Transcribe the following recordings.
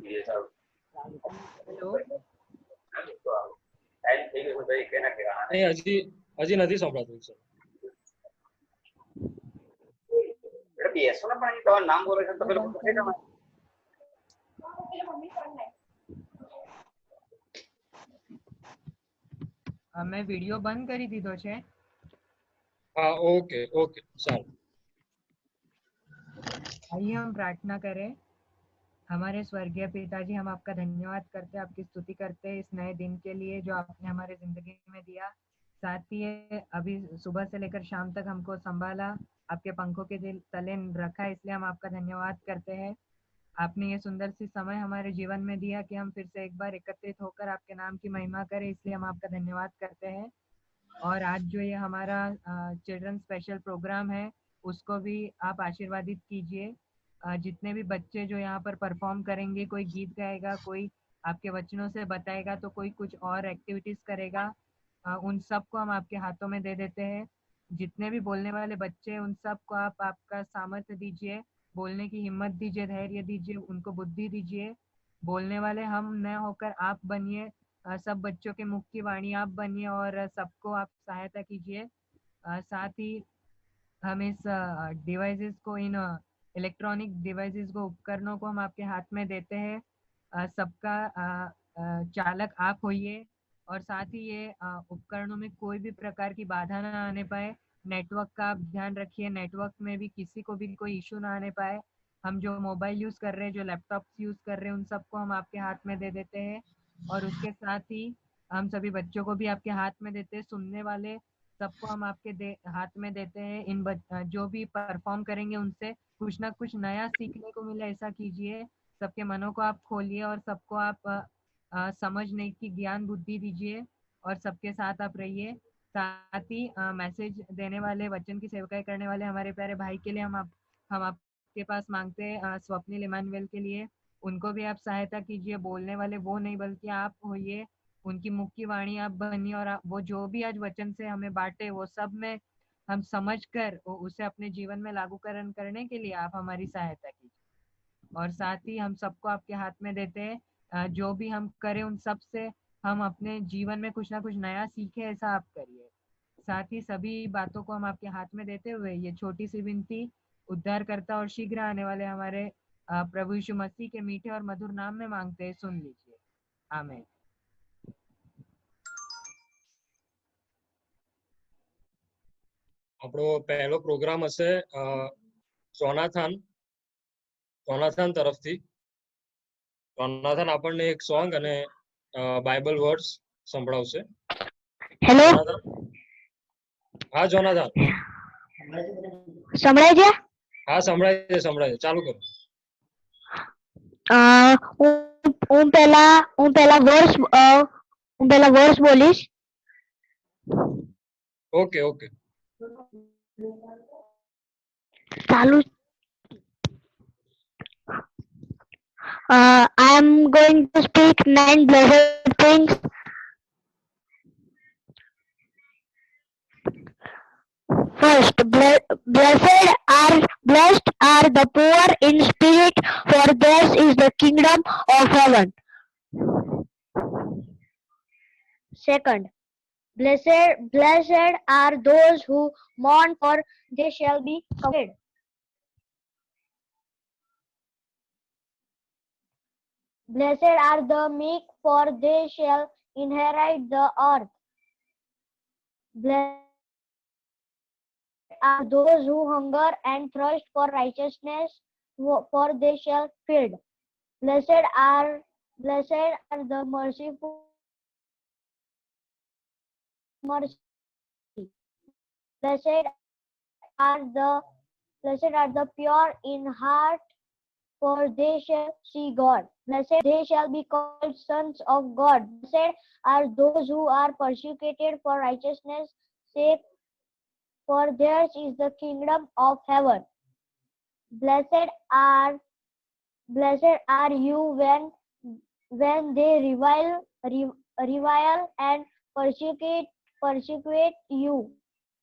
Hello नहीं हजी हजी नहीं संभळाતું सर બેસો ને પણ તમારું નામ બોલે છે તો પેલું પૂછે તમે મેં વિડિયો બંધ કરી દીધો છે. हाँ ओके ओके सर आइए हम प्रार्थना करें. हमारे स्वर्गीय पिताजी, हम आपका धन्यवाद करते हैं, आपकी स्तुति करते हैं इस नए दिन के लिए जो आपने हमारे जिंदगी में दिया. साथ ही अभी सुबह से लेकर शाम तक हमको संभाला, आपके पंखों के तले रखा, इसलिए हम आपका धन्यवाद करते हैं. आपने ये सुंदर सी समय हमारे जीवन में दिया कि हम फिर से एक बार एकत्रित होकर आपके नाम की महिमा करें, इसलिए हम आपका धन्यवाद करते हैं. और आज जो ये हमारा चिल्ड्रन स्पेशल प्रोग्राम है उसको भी आप आशीर्वादित कीजिए. जितने भी बच्चे जो यहाँ पर परफॉर्म करेंगे, कोई गीत गाएगा, कोई आपके वचनों से बताएगा, तो कोई कुछ और एक्टिविटीज करेगा, उन सब को हम आपके हाथों में दे देते हैं. जितने भी बोलने वाले बच्चे उन सब को आप आपका सामर्थ्य दीजिए, बोलने की हिम्मत दीजिए, धैर्य दीजिए, उनको बुद्धि दीजिए. बोलने वाले हम न होकर आप बनिए, सब बच्चों के मुख की वाणी आप बनिए और सबको आप सहायता कीजिए. साथ ही हम इस डिवाइसेस को, इन इलेक्ट्रॉनिक डिवाइसेस को, उपकरणों को हम आपके हाथ में देते हैं. सबका चालक आप होइए और साथ ही ये उपकरणों में कोई भी प्रकार की बाधा ना आने पाए. नेटवर्क का आप ध्यान रखिए, नेटवर्क में भी किसी को भी कोई इशू ना आने पाए. हम जो मोबाइल यूज़ कर रहे हैं, जो लैपटॉप यूज़ कर रहे हैं, उन सबको हम आपके हाथ में दे देते हैं. और उसके साथ ही हम सभी बच्चों को भी आपके हाथ में देते हैं. सुनने वाले सबको हम आपके हाथ में देते हैं. जो भी परफॉर्म करेंगे उनसे कुछ ना कुछ नया सीखने को मिले, ऐसा कीजिए. सबके मनों को आप खोलिए और सबको आप समझने की ज्ञान बुद्धि दीजिए और सबके साथ आप रहिए. साथ ही मैसेज देने वाले, वचन की सेवकाई करने वाले हमारे प्यारे भाई के लिए हम आपके पास मांगते हैं, स्वप्निल इमानुएल के लिए. उनको भी आप सहायता कीजिए. बोलने वाले वो नहीं बल्कि आप होइए, उनकी मुख की वाणी आप बनिए और वो जो भी आज वचन से हमें बांटे वो सब में हम समझकर उसे अपने जीवन में लागूकरण करने के लिए आप हमारी सहायता कीजिए. और साथ ही हम सबको आपके हाथ में देते हैं. जो भी हम करें उन सब से हम अपने जीवन में कुछ ना कुछ नया सीखे, ऐसा आप करिए. साथ ही सभी बातों को हम आपके हाथ में देते हुए ये छोटी सी विनती उद्धारकर्ता और शीघ्र आने वाले हमारे प्रभु यीशु मसीह के मीठे और मधुर नाम में मांगते हैं, सुन लीजिए. आमीन. આપણો પહેલો પ્રોગ્રામ હશે જોનાથન તરફથી. જોનાથન આપણને એક સોંગ અને બાઇબલ વર્ડ્સ સંભળાવશે. હેલો, હા જોનાથન. સંભળાય છે? હા સંભળાય છે. ચાલુ કરો. હું પહેલા વર્સ બોલીશ. Okay okay. ચાલુ. I am going to speak 9 blessed things. First, blessed are the poor in spirit, for theirs is the kingdom of heaven. Second, blessed are those who mourn, for they shall be comforted. Blessed are the meek, for they shall inherit the earth. Blessed are those who hunger and thirst for righteousness, for they shall be filled. Blessed are the merciful. Blessed are the pure in heart, for they shall see God. Blessed they shall be called sons of God. Blessed are those who are persecuted for righteousness' sake, for theirs is the kingdom of heaven. Blessed are you when they revile and persecute you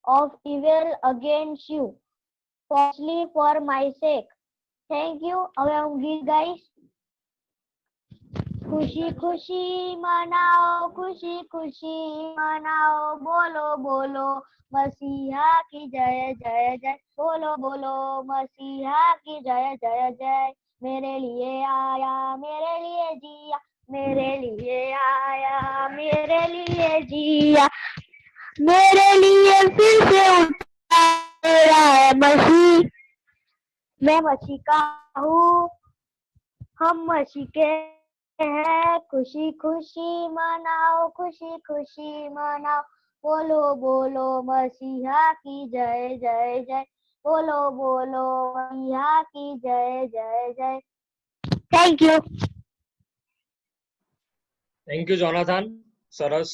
of evil against you, falsely for my sake. Thank you. હવે હું ગીત ગાઈશ. खुशी खुशी मनाओ, खुशी खुशी मनाओ, बोलो बोलो मसीहा की जय जय जय, बोलो बोलो मसीहा की जय जय जय। मेरे लिए आया, मेरे लिए जिया, मेरे लिए आया, मेरे लिए जिया, मेरे लिए फिर से उठा है मसीह। मैं मसीह का हूँ, हम मसीह के हैं। खुशी खुशी मनाओ, खुशी खुशी मनाओ, बोलो बोलो मसीहा की जय जय जय, बोलो बोलो मसीहा की जय जय जय। Thank you. Thank you Jonathan, સરસ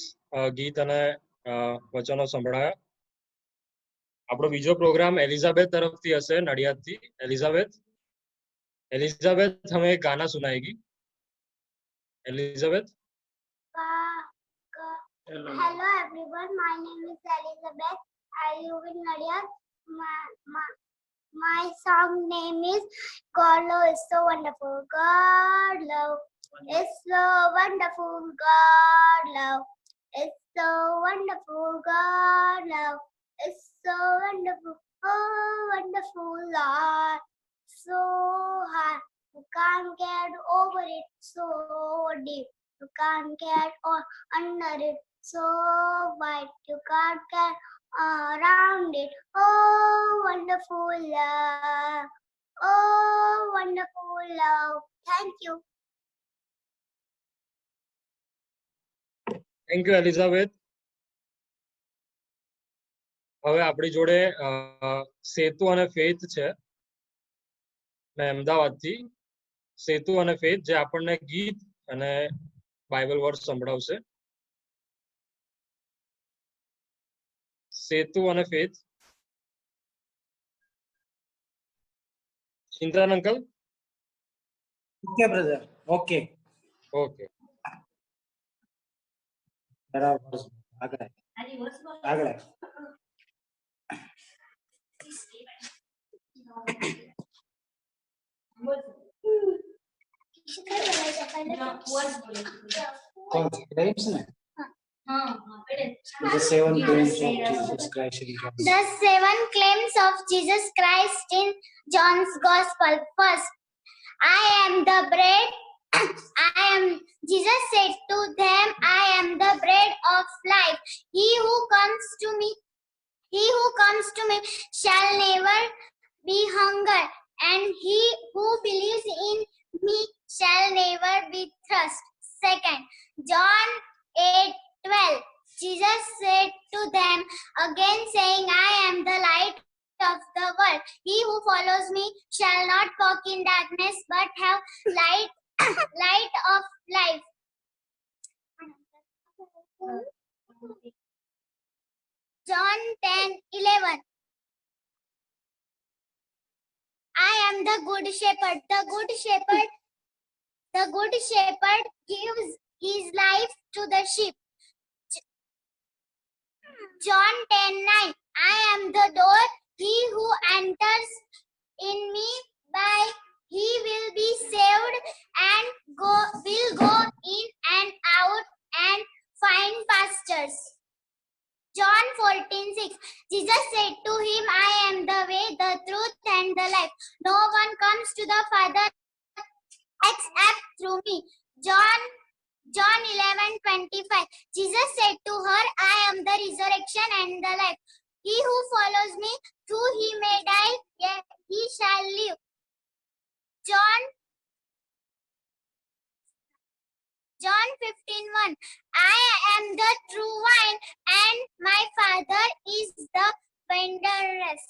ગીત અને વચનો સંભળાયા. આપણો બીજો પ્રોગ્રામ એલિઝાબેથ તરફથી હશે, નડિયાદથી. એલિઝાબેથ, हमें एक गाना सुनाएगी. Elizabeth. Hello everyone, my name is Elizabeth. I live in Nadia. My song name is God Love is so wonderful. God Love is so wonderful. God Love is so wonderful. God Love is so wonderful. Oh, wonderful Lord. So high, you can't get over it. So deep, you can't get under it. So wide, you can't get around it. Oh, wonderful love. Oh, wonderful love. Thank you. Thank you Elizabeth. હવે આપણી જોડે સેતુ અને faith છે, મેં અમદાવાદથી. સેતુ અને faith જે આપણને ગીત અને બાઇબલ વર્ડ સંભળાવશે. સેતુ અને Faith. Chintan uncle. Okay brother, okay okay. बराबर. આગળ આગળ. कौन क्लेम्स में? The 7 claims of Jesus Christ in John. The 7 claims of Jesus Christ in John's Gospel. First, I am the bread. Jesus said to them, I am the bread of life. He who comes to me shall never be hunger, and he who believes in me shall never be thirst. Second, John 8:12. Jesus said to them again, saying, I am the light of the world. He who follows me shall not walk in darkness, but have light of life. John 10:11. I am the good shepherd. The good shepherd gives his life to the sheep. John 10:9. I am the door. He who enters in me by he will be saved and will go in and out and find pastures. John 14:6. Jesus said to him, I am the way, the truth, and the life. No one comes to the Father except through me. John 11:25. Jesus said to her, I am the resurrection and the life. He who follows me, though he may die, yet he shall live. John 15:1. I am the true vine, and my Father is the vinedress.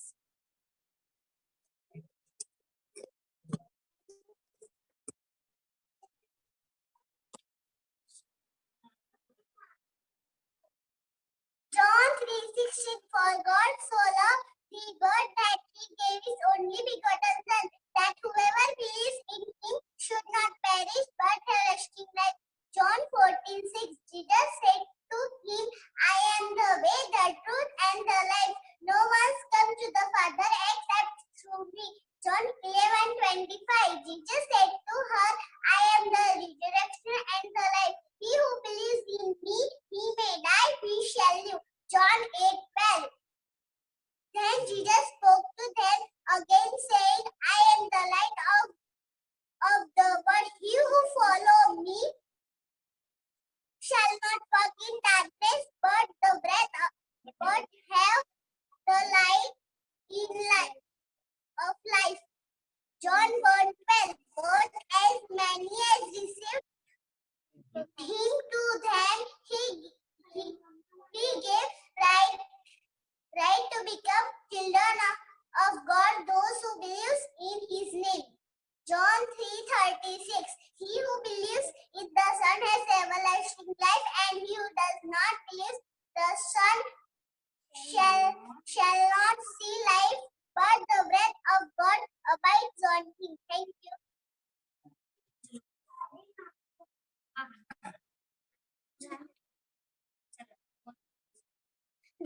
John 3:16. For God so loved the world that he gave his only begotten Son, that whoever believes in him should not perish but have lasting life. John 14:6. Jesus said to him, I am the way, the truth, and the life. No one's come to the Father except through me. John 11:25. Jesus said to her, I am the resurrection and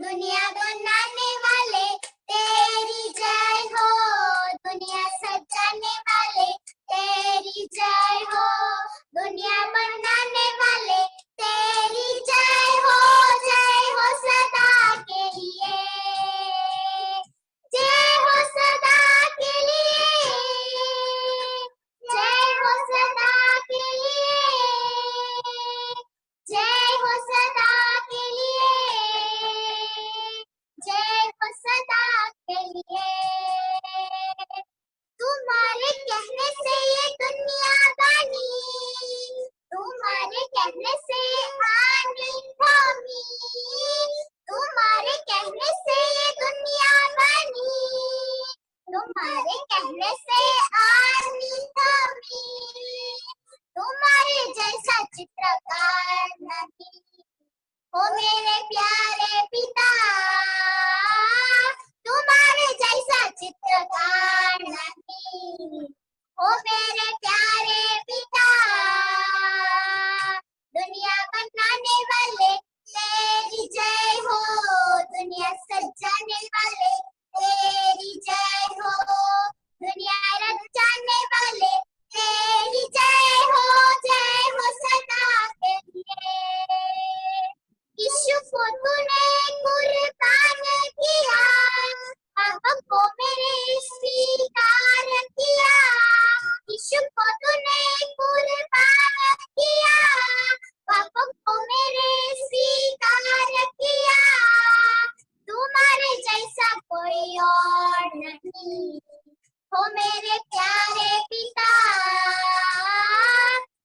दुनिया बनाने वाले तेरी जय हो, दुनिया सजाने वाले तेरी जय हो, दुनिया बनाने वाले तेरी जय हो सदा के लिए, जय हो सदा के लिए, जय हो सदा के लिए, जय हो सदा के लिए, जय हो सदा के लिए। तुम्हारे कहने से ये दुनिया बनी, तुम्हारे कहने से आनी थामी, तुम्हारे कहने से ये दुनिया बनी, तुम्हारे कहने से आनी थामी, तुम्हारे जैसा चित्रकार नहीं ओ मेरे प्यारे पिता, तुम्हारे जैसा चित्रकार नहीं ओ मेरे प्यारे पिता, दुनिया बनाने वाले तेरी जय हो, दुनिया सजाने वाले तेरी जय हो, दुनिया रचाने वाले तेरी जय हो सदा के लिए। यीशु को तूने कुर्बान किया, पापों को मेरे स्वीकार किया, यीशु को तूने कुर्बान किया, पापों को मेरे स्वीकार किया, तुम्हारे जैसा कोई और नहीं हो मेरे प्यारे पिता,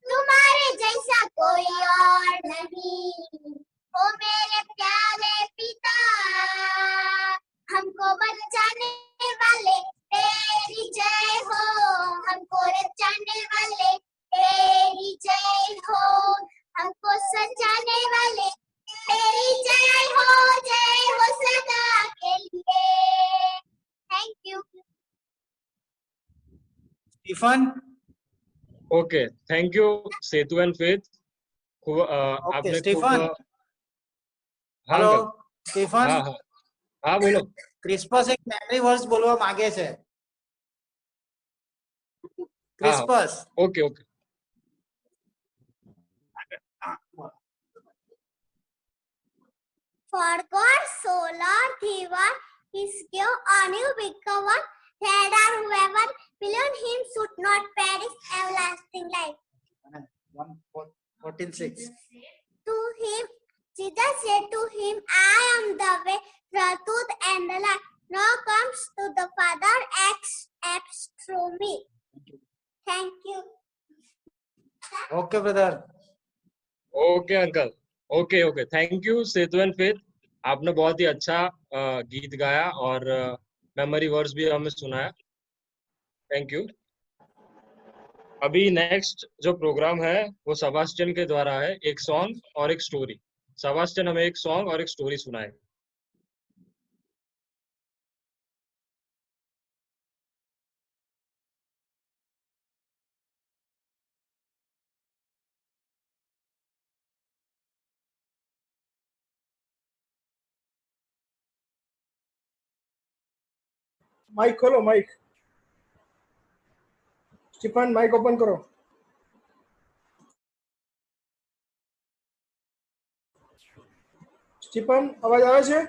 तुम्हारे जैसा कोई और नहीं ओ मेरे प्यारे पिता, हमको बचाने वाले तेरी जय हो, हमको रचाने वाले तेरी जय हो, हमको सजाने वाले तेरी जय हो सदा के लिए। Thank you. Stephen, okay, thank you Setu and Faith. आपने स्टीफन। हाँ हेलो अंकल। स्टीफन, हाँ हाँ हाँ बोलो। ક્રિસ્પસ એક મેમરી વર્સ બોલવા માંગે છે. हाँ Crispus, okay okay For God so loved the world, He gave only become one, that whoever believes in Him should not perish, everlasting life. 14:6. To Him, Jesus said to him, I am the way, the truth, and the life. No one comes to the Father except through me. Thank you. Okay brother. Okay uncle. Okay okay, thank you Setu and Faith. आपने बहुत ही अच्छा गीत गाया और memory verse भी हमें सुनाया। Thank you. अभी नेक्स्ट जो प्रोग्राम है वो सेबास्टियन के द्वारा है, एक सॉन्ग और एक स्टोरी। सेबास्टियन हमें एक सॉन्ग और एक स्टोरी सुनाए। माइक खोलो, माइक। स्टीफन माइक ओपन करो। स्टीफन अवाज આવે છે?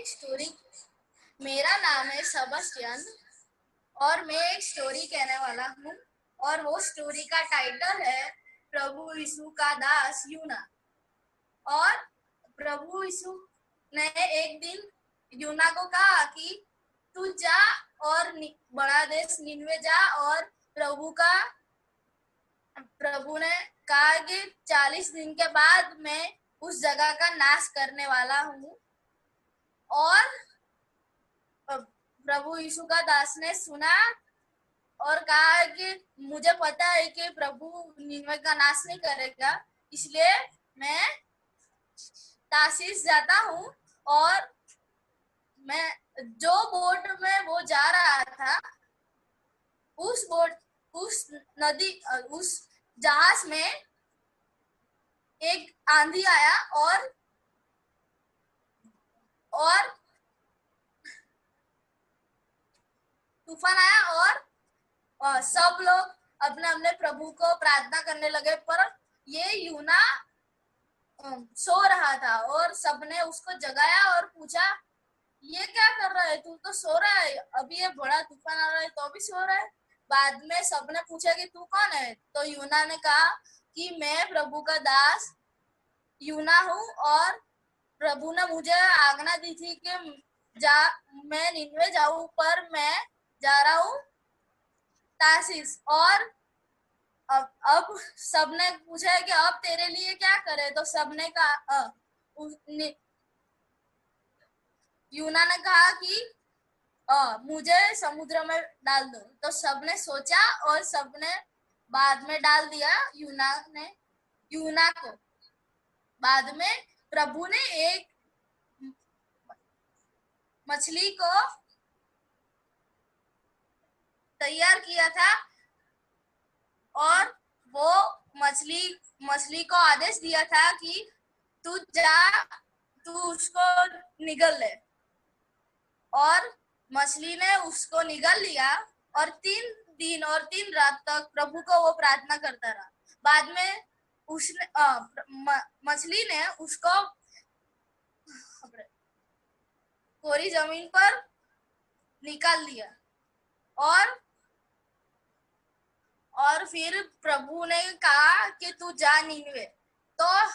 एक स्टोरी, मेरा नाम है सबस्टियन और मैं एक स्टोरी कहने वाला हूँ और वो स्टोरी का टाइटल है प्रभु यीशु का दास यूना। और प्रभु यीशु ने एक दिन यूना को कहा कि तू जा और बड़ा देश निनवे जा, और प्रभु ने कहा कि 40 दिन के बाद मैं उस जगह का नाश करने वाला हूँ। और प्रभु यीशु का दास ने सुना और कहा कि मुझे पता है कि प्रभु निनवे का नाश नहीं करेगा, इसलिए मैं तार्शीश जाता हूँ। और मैं जो बोट में वो जा रहा था, उस जहाज में एक आंधी आया और तूफान आया और सब लोग अपने अपने प्रभु को प्रार्थना करने लगे। पर ये यूना सो रहा था और सबने उसको जगाया और पूछा, ये क्या कर रहा है, तू तो सो रहा है, अभी ये बड़ा तूफान आ रहा है तो भी सो रहा है। बाद में सबने पूछा कि तू कौन है, तो यूना ने कहा कि मैं प्रभु का दास यूना हूँ और प्रभु ने मुझे आज्ञा दी थी कि मैं निनवे जाऊं, पर मैं जा रहा हूँ तार्शीश। और अब सबने पूछा कि अब तेरे लिए क्या करे, तो सबने कहा, यूना ने कहा कि मुझे समुद्र में डाल दो। तो सबने सोचा और सबने बाद में डाल दिया यूना को। बाद में प्रभु ने एक मछली को तैयार किया था और वो मछली को आदेश दिया था कि तू उसको निगल ले। और मछली ने उसको निगल लिया और 3 दिन और 3 रात तक प्रभु को वो प्रार्थना करता रहा। बाद में मछली ने उसको कोरी जमीन पर निकाल दिया। और फिर प्रभु ने कहा कि तू जा निनवे। तो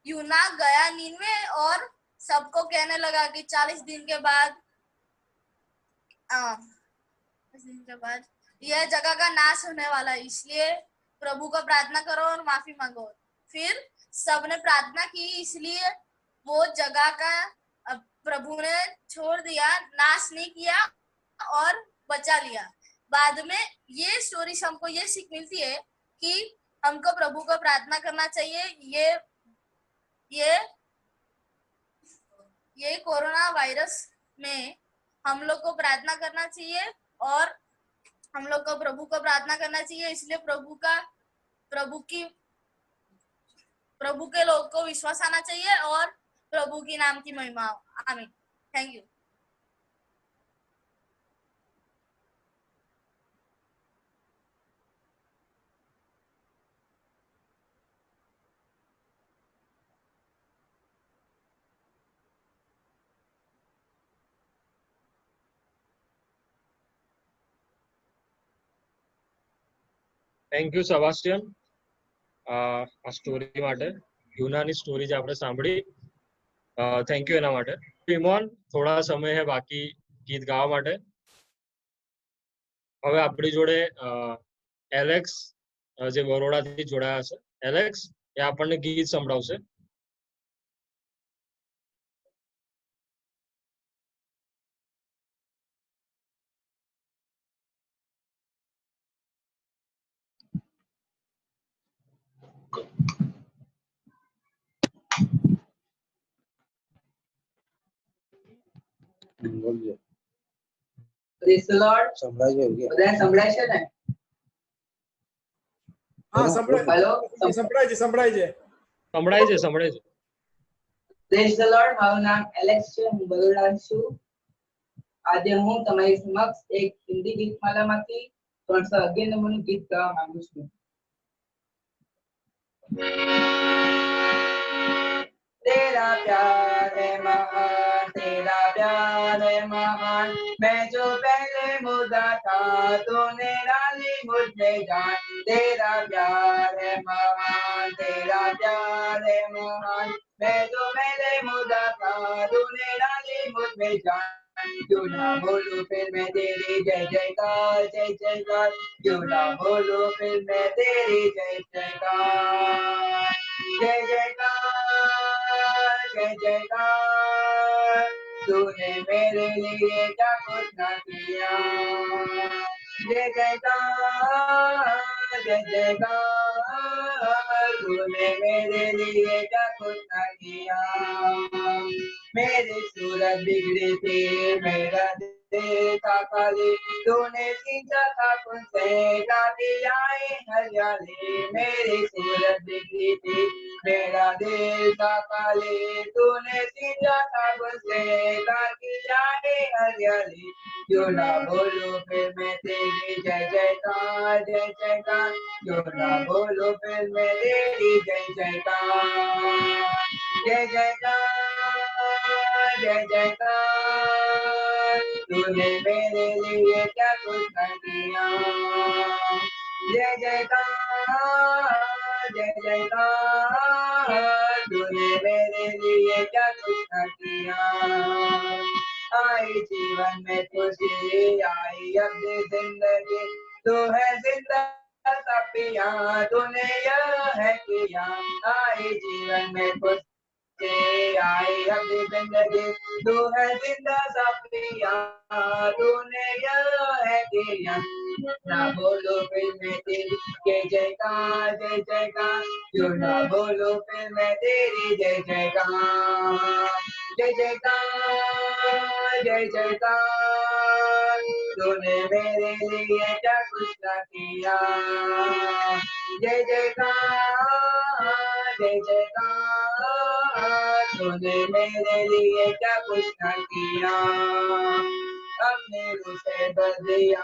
यूना गया निनवे और सबको कहने लगा कि 40 दिन के बाद यह जगह का नाश होने वाला है, इसलिए प्रभु को प्रार्थना करो और माफी मांगो। फिर सबने प्रार्थना की, इसलिए वो जगह का प्रभु ने छोड़ दिया, नाश नहीं किया और बचा लिया। बाद में ये स्टोरी से हमको ये सीख मिलती है कि हमको प्रभु को प्रार्थना करना चाहिए। ये कोरोना वायरस में हम लोग को प्रार्थना करना चाहिए और हम लोग को प्रभु को प्रार्थना करना चाहिए। इसलिए प्रभु के लोग को विश्वास आना चाहिए और प्रभु की नाम की महिमा। आमीन। Thank you. થેન્ક યુ સેબાસ્ટિયન આ સ્ટોરી માટે, યુનાની સ્ટોરી જે આપણે સાંભળી, થેન્ક યુ એના માટે. ઇમોન, થોડા સમય હે બાકી ગીત ગાવા માટે. હવે આપણી જોડે એલેક્સ જે બરોડાથી જોડાયા છે, એલેક્સ એ આપણને ગીત સંભળાવશે. Praise the Lord. બધા સંભળાય છે ને? હા, સંભળાય. હેલો, સંભળાય છે. સંભળાય છે. Praise the Lord. મારું નામ એલેક્સ છે, હું બરોડા છું. આજે હું તમારી સમક્ષ એક હિન્દી ગીતમાલામાંથી 311 નંબરનું ગીત ગાવા માંગુ છું. तेरा प्यार है महान, तेरा महान। मैं जो पहले मुर्दा था तूने डाली मुझ में जान। तेरा प्यार है महान, तेरा प्यार है महान। मैं जो पहले मुर्दा था तूने डाली मुझ में जान। क्यों ना बोलूं फिर मैं तेरी जय जयकार, जय जयकार। क्यों ना बोलूं फिर मैं तेरी जय जयकार, जय जयकार, जय जयकार। तूने मेरे लिए क्या कुछ ना किया। जय जयकार, जय जयकार। तूने मेरे लिए क्या कुछ ना किया। मेरी सूरत बिगड़ी थी, मेरा दिल था खाली। तूने सींचा था खुद से, काटी आई हरियाली। मेरी सूरत बिगड़ी थी, मेरा दिल था खाली। तूने सींचा था खुद से, काटी आई हरियाली। क्यों ना बोलूं फिर मैं तेरी जय जयकार, जय जयकार। क्यों ना बोलूं फिर मैं तेरी जय जयकार, जय जयकार, जय जयकार। तूने मेरे लिए क्या कुछ न किया। जय जयकार, जय जयकार। तूने मेरे लिए क्या कुछ न किया। आई जीवन में खुशी, आई अपनी जिंदगी। तू है जिंदा सा पिया, तूने यह है किया। आई जीवन में खुशी, आई अपनी जिंदगी। तू है जिंदा सा पिया, तूने यह है किया। ना बोलो फिर मैं तेरी जय जयकार, जय जयकार। क्यों ना बोलो फिर मैं तेरी जय जयकार, जय जयकार, जय जयकार। तूने मेरे लिए क्या कुछ न किया। जय जयकार, जय जयकार। तूने मेरे लिए क्या कुछ न किया। अपने रूह से भर दिया,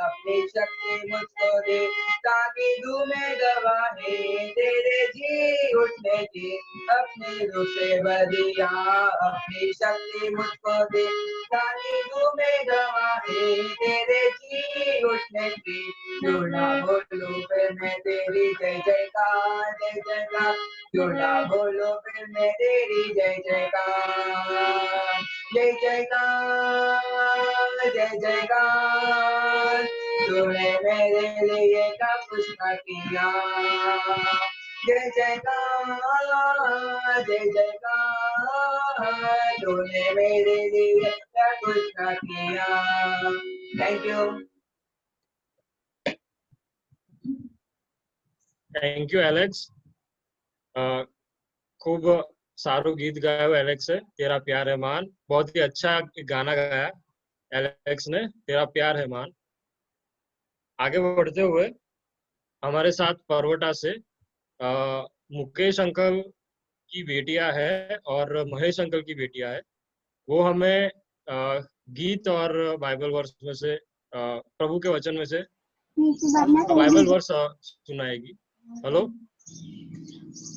अपनी शक्ति मुझको दे, ताकि दूं मैं गवाही तेरे जी उठने की। अपने रूह से भर दिया, अपनी शक्ति मुझको दे, ताकि दूं मैं गवाही तेरे जी उठने की। क्यों ना बोलूं फिर मैं तेरी जय जयकार, जय जयकार। क्यों ना बोलूं फिर मैं तेरी जय जयकार, जय जयकार, जय जयकार। तूने मेरे लिए क्या कुछ न किया। जय जयकार, जय जयकार। तूने मेरे लिए क्या कुछ न किया। Thank you. Thank you Alex. खूब सारू गीत गाया एलेक्स है, तेरा प्यार है मान। बहुत ही अच्छा गाना गाया एलेक्स ने, तेरा प्यार है मान। आगे बढ़ते हुए हमारे साथ परवटा से मुकेश अंकल की बेटियां है और महेश अंकल की बेटियां है। वो हमें गीत और बाइबल वर्स में से प्रभु के वचन में से बाइबल वर्स सुनाएगी। Hello,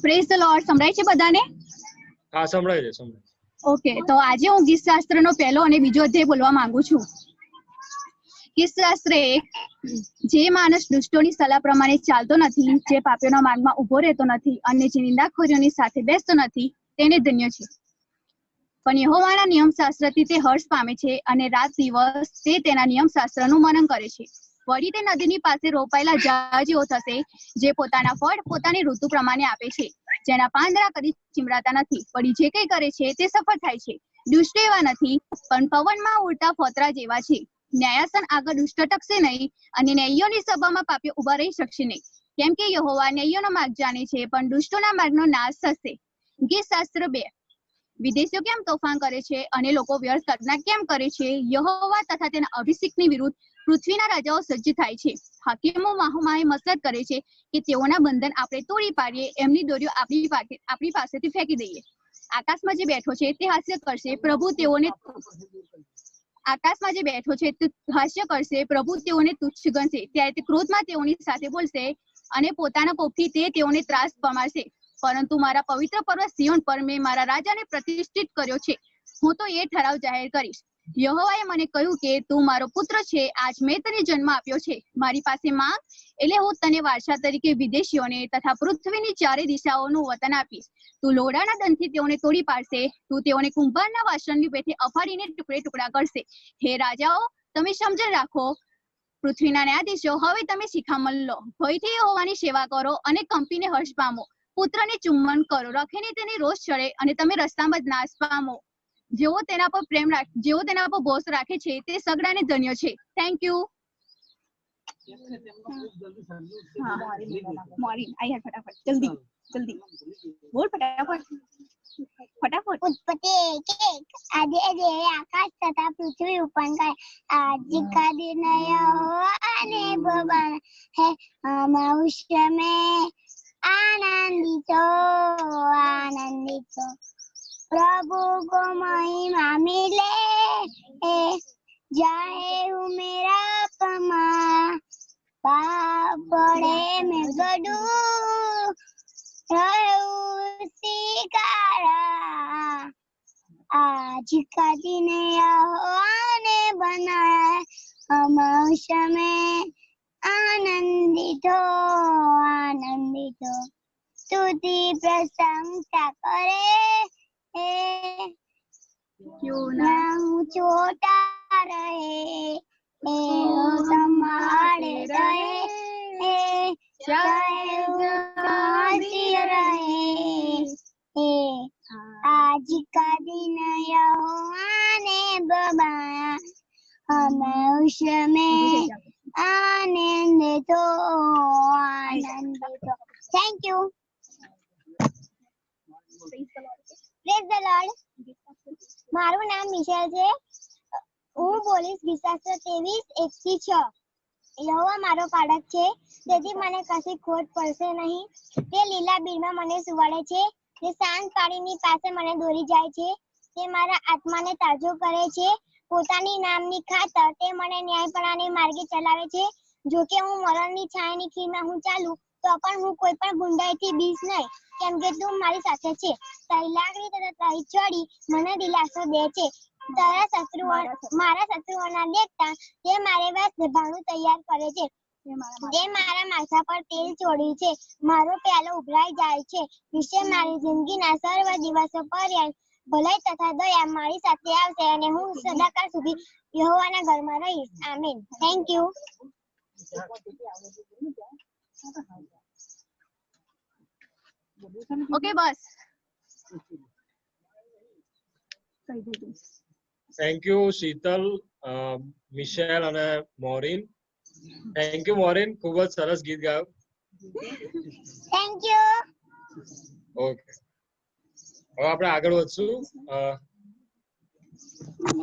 praise the Lord. સંભળાય છે બધાને? હા, સંભળાય છે, સંભળાય છે। ઓકે, તો આજે હું ગીત શાસ્ત્રનો પહેલો અને બીજો અધ્યાય બોલવા માંગુ છું। ગીત શાસ્ત્ર જે માણસ દુષ્ટોની સલાહ પ્રમાણે ચાલતો નથી, જે પાપીઓના માર્ગમાં ઉભો રહેતો નથી અને જે નિંદાખોરીઓની સાથે બેસતો નથી, તેને ધન્ય છે। પણ યહોવાના નિયમશાસ્ત્રથી તે હર્ષ પામે છે અને રાત દિવસ તે તેના નિયમશાસ્ત્રનું મનન કરે છે। વળી તે નદીની પાસે રોપાયેલા ઝાડ જેવો થશે, જે પોતાના ફળ પોતાની ઋતુ પ્રમાણે આપે છે, જેના પાંદડા કદી ચીમરાતા નથી। વળી જે કંઈ કરે છે તે સફળ થાય છે। દુષ્ટ એવા નથી, પણ પવનમાં ઉડતા ફોતરા જેવા છે। ન્યાયાસન આગળ દુષ્ટ ટકશે નહીં અને ન્યાયીઓની સભામાં પાપીઓ ઉભા રહી શકશે નહીં, કેમ કે યહોવા ન્યાયીઓનો માર્ગ જાણે છે, પણ દુષ્ટોના માર્ગનો નાશ થશે। ગીત શાસ્ત્ર 2। વિદેશીઓ કેમ તોફાન કરે છે અને લોકો વ્યર્થ કલ્પના કેમ કરે છે? યહોવા તથા તેના અભિષિક્તની વિરુદ્ધ પૃથ્વીના રાજાઓ સજ્જ થાય છે। હાકીમો માહોમાએ મસલત કરે છે કે તેઓના બંધન આપણે તોડી પાડીએ, એમની દોરીઓ આપણી પાસેથી ફેંકી દઈએ। આકાશમાં જે બેઠો છે તે હાસ્ય કરશે, પ્રભુ તેઓને આકાશમાં જે બેઠો છે તે હાસ્ય કરશે, પ્રભુ તેઓને તુચ્છ ગણશે। ત્યારે તે ક્રોધમાં તેઓની સાથે બોલશે અને પોતાના કોપથી તે તેઓને ત્રાસ પમાડશે। પરંતુ મારા પવિત્ર પર્વત સિયોન પર મેં મારા રાજાને પ્રતિષ્ઠિત કર્યો છે। હું તો એ ઠરાવ જાહેર કરીશ યહોવાએ મને કહ્યું કે તું મારો પુત્ર છે, આજ મેં તને જન્મ આપ્યો છે. મારી પાસે માંગ, એટલે હું તને વારસા તરીકે વિદેશીઓને તથા પૃથ્વીની ચારે દિશાઓનું વતન આપીશ. તું લોડાના દંડથી તેઓને તોડી પાડશે, તું તેઓને કુંભારના વાસણની પેઠે અફાડીને ટુકડે ટુકડા કરશે. હે રાજાઓ, તમે સમજણ રાખો, પૃથ્વીના ન્યાયાધીશો, હવે તમે શિખામણ લો. ભયથી યહોવાની સેવા કરો અને કંપીને હર્ષ પામો. પુત્રને ચુંબન કરો, રખીને તેને રોષ ચડે અને તમે રસ્તામાં જ નાશ પામો. જેઓ તેના પર ભરોસો રાખે છે તે સગડાને ધન્ય છે. Thank you. મોરીન આઈ હેડ ફટાફટ જલ્દી બોલ ફટાફટ. उत्पत्ति 1:1 आदि आकाश तथा पृथ्वी उत्पन्न करे. आज का दिन यहोवा ने बनाया है, हम उसमें आनंदित हो. प्रभु को महिमा मिले, जाए हूँ मेरा पमा. पाप बड़े में गडू उसी कारण. आज का दिन यहोवा ने बनाया है, हम उसमें आनंदित हो. स्तुति प्रशंसा करे, क्यों ना हूँ छोटा रहे, संभाले रहे, चाहे रहे. आज का दिन यहोवा ने बनाया, हम उसमें आनंदित हो. Thank you. Praise the lord. મારું નામ મિશેલ છે. હું બોલીશ ગીતશાસ્ત્ર 23:1-6. યહોવા મારો પાડક છે, તેથી મને કશી ખોટ પડશે નહીં. તે લીલા બીડમાં મને સુવાડે છે, તે શાંત પાણીની પાસે મને દોરી જાય છે. તે મારા આત્માને તાજો કરે છે. પોતાની નામની ખાતર તે મને ન્યાયપણાની માર્ગે ચલાવે છે. જો કે હું મરણની છાયાની ખીણમાં હું ચાલું, તો પણ હું કોઈ પણ ગુંડાઈથી બીસ નહીં, કેમ કે તું મારી સાથે છે. તારી લાગણી તથા તારી છડી મને દિલાસો દે છે. મારા શત્રુઓના દેખતા તે મારે વાસ્તે ભાણું તૈયાર કરે છે. તે મારા માથા પર તેલ ચોડ્યું છે. મારો પ્યાલો ઉભરાઈ જાય છે. વિશે મારી જિંદગીના સર્વ દિવસો પર્યંત ભલાઈ તથા દયા મારી સાથે આવશે, અને હું સદાકાળ સુધી યહોવાના ઘરમાં રહીશ. આમીન. Thank you. ઓકે બસ. થેન્ક યુ શીતલ, મિશેલ અને મોરીન. થેન્ક યુ મોરીન, ખૂબ જ સરસ ગીત ગાયું. Thank you. ओके, अब आप आगे बढ़શું.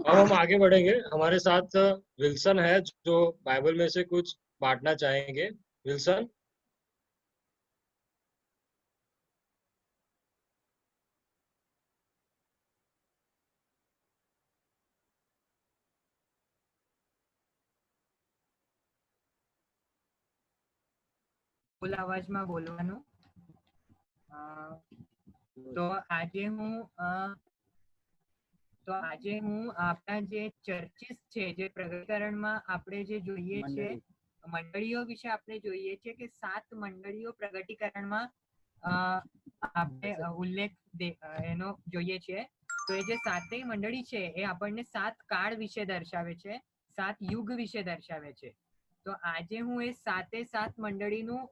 अब हम आगे बढ़ेंगे. हमारे साथ विल्सन है जो बाइबल में से कुछ बांटना चाहेंगे. विल्सन. ફૂલ અવાજમાં બોલવાનું. તો આજે હું આપણા જે ચર્ચિસ છે, જે પ્રગટીકરણમાં આપણે જે જોઈએ છે મંડળીઓ વિશે આપણે જોઈએ છે કે 7 મંડળીઓ પ્રગટીકરણમાં આપણે ઉલ્લેખ એનો જોઈએ છે. તો એ જે 7 મંડળી છે એ આપણને 7 કાળ વિશે દર્શાવે છે, 7 યુગ વિશે દર્શાવે છે. તો આજે હું એ 7 મંડળીનું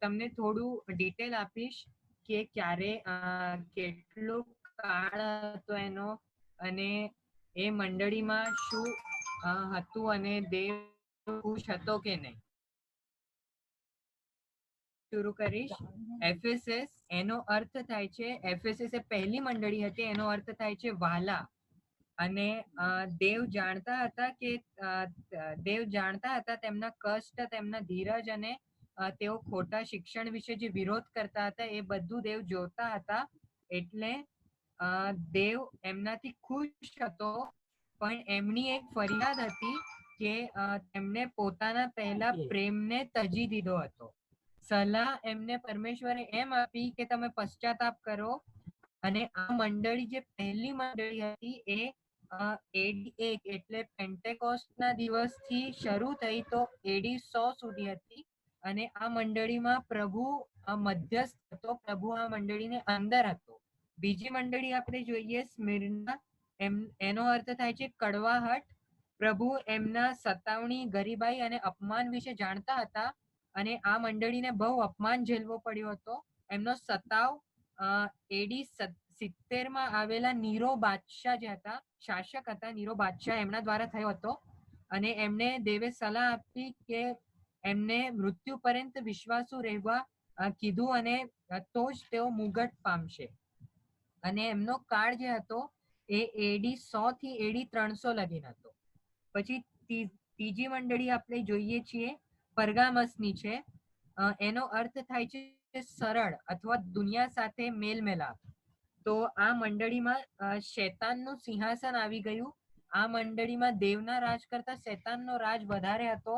તમને થોડું ડિટેલ આપીશ કે ક્યારે કેટલો કાળ હતો એનો, અને એ મંડળીમાં શું હતું અને દેવ ખુશ હતો કે નહીં. શરૂ કરીશ. એફેસસ એનો અર્થ થાય છે, એફેસસ એ પહેલી મંડળી હતી, એનો અર્થ થાય છે વાલા. અને દેવ જાણતા હતા તેમના કષ્ટ, તેમના ધીરજ અને તેઓ ખોટા શિક્ષણ વિશે જે વિરોધ કરતા હતા એ બધું દેવ જોતા હતા. એટલે દેવ એમનાથી ખુશ હતો, પણ એમની એક ફરિયાદ હતી કે તેમને પોતાના પહેલા પ્રેમને તજી દીધો હતો. સલાહ એમને પરમેશ્વરે એમ આપી કે તમે પશ્ચાતાપ કરો. અને આ મંડળી જે પહેલી મંડળી હતી એ AD 1 એટલે પેન્ટેકોસ્ટના દિવસથી શરૂ થઈ તો AD 100 સુધી હતી અને આ મંડળીમાં પ્રભુ મધ્યસ્થ હતો, પ્રભુ આ મંડળીને અંદર હતો. બીજી મંડળી આપણે જોઈએ સ્મિર્ના, એનો અર્થ થાય છે કડવાહટ. પ્રભુ એમના સતાવણી, ગરીબાઈ અને અપમાન વિશે જાણતા હતા અને આ મંડળીને બહુ અપમાન ઝેલવો પડ્યો હતો. એમનો સતાવ AD 70 માં આવેલા નીરો બાદશાહ જે હતા, શાસક હતા, નીરો બાદશાહ, એમના દ્વારા થયો હતો અને એમને દેવે સલાહ આપી કે એમને મૃત્યુ પર્યંત વિશ્વાસુ રહેવા કીધું અને તો જ તેઓ મુગટ પામશે. અને એમનો કાળ જે હતો એ AD 100 થી AD 300 લગીન હતો. પછી ત્રીજી મંડળી આપણે જોઈએ છીએ પરગામસની છે. એનો અર્થ થાય છે સરળ અથવા દુનિયા સાથે મેલ મિલાપ. તો આ મંડળીમાં શૈતાનનું સિંહાસન આવી ગયું. આ મંડળીમાં દેવના રાજ કરતા શૈતાનનો રાજ વધારે હતો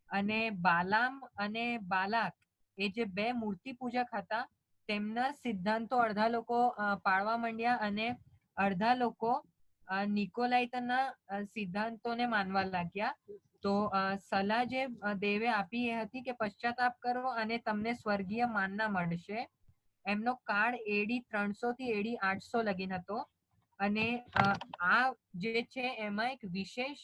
અને બાલામ અને બાલાક એ જે બે મૂર્તિ પૂજક હતા તેમના સિદ્ધાંતો અડધા લોકો પાળવા માંડ્યા અને અડધા લોકો નિકોલાઈતના સિદ્ધાંતોને માનવા લાગ્યા. તો સલાહ જે દેવે આપી એ હતી કે પશ્ચાતાપ કરો અને તમને સ્વર્ગીય માનના મળશે. એમનો કાળ AD 300 થી AD 800 લગીન હતો અને આ જે છે એમાં એક વિશેષ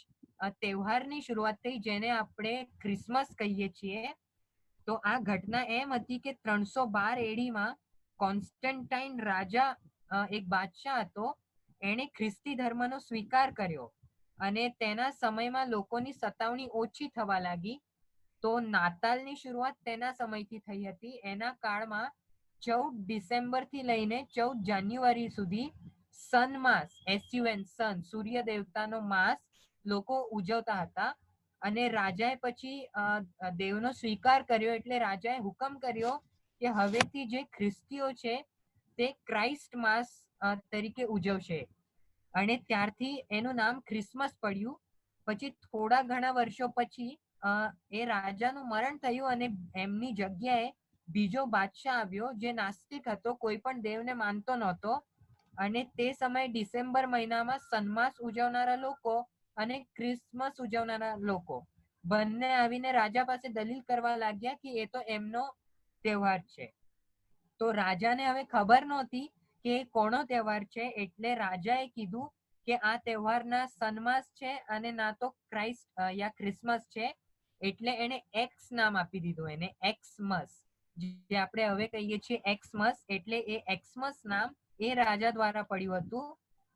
તહેવારની શરૂઆત થઈ જેને આપણે ક્રિસમસ કહીએ છીએ. તો આ ઘટના એમ હતી કે 312 AD માં કોન્સ્ટન્ટાઇન રાજા એક બાદશાહ હતો, એણે ખ્રિસ્તી ધર્મનો સ્વીકાર કર્યો અને તેના સમયમાં લોકોની સતાવણી ઓછી થવા લાગી. તો નાતાલની શરૂઆત તેના સમયથી થઈ હતી. એના કાળમાં 14 ડિસેમ્બર થી લઈને 14 જાન્યુઆરી સુધી સન માસ, SUN સન, સૂર્ય દેવતાનો માસ લોકો ઉજવતા હતા અને રાજાએ પછી દેવનો સ્વીકાર કર્યો એટલે રાજાએ હુકમ કર્યો કે હવેથી જે ખ્રિસ્તીઓ છે તે ક્રાઇસ્ટ માસ તરીકે ઉજવશે અને ત્યારથી એનું નામ ક્રિસમસ પડ્યું. પછી થોડા ઘણા વર્ષો પછી એ રાજાનું મરણ થયું અને એમની જગ્યાએ બીજો બાદશાહ આવ્યો જે નાસ્તિક હતો, કોઈ પણ દેવને માનતો નહોતો અને તે સમયે ડિસેમ્બર મહિનામાં સન્માસ ઉજવનારા લોકો અને ક્રિસમસ ઉજવનારા લોકો બંને આવીને રાજા પાસે દલીલ કરવા લાગ્યા કે એ તો એમનો તહેવાર છે. તો રાજાને હવે ખબર નહોતી કે કોનો તહેવાર છે એટલે રાજાએ કીધું કે આ તહેવારના સન્માસ છે અને ના તો ક્રાઇસ્ટ યા ક્રિસમસ છે એટલે એને એક્સ નામ આપી દીધું, એને એક્સમસ, જે આપણે હવે કહીએ છીએ એક્સમસ. એટલે એ એક્સમસ નામ એ રાજા દ્વારા પડ્યું હતું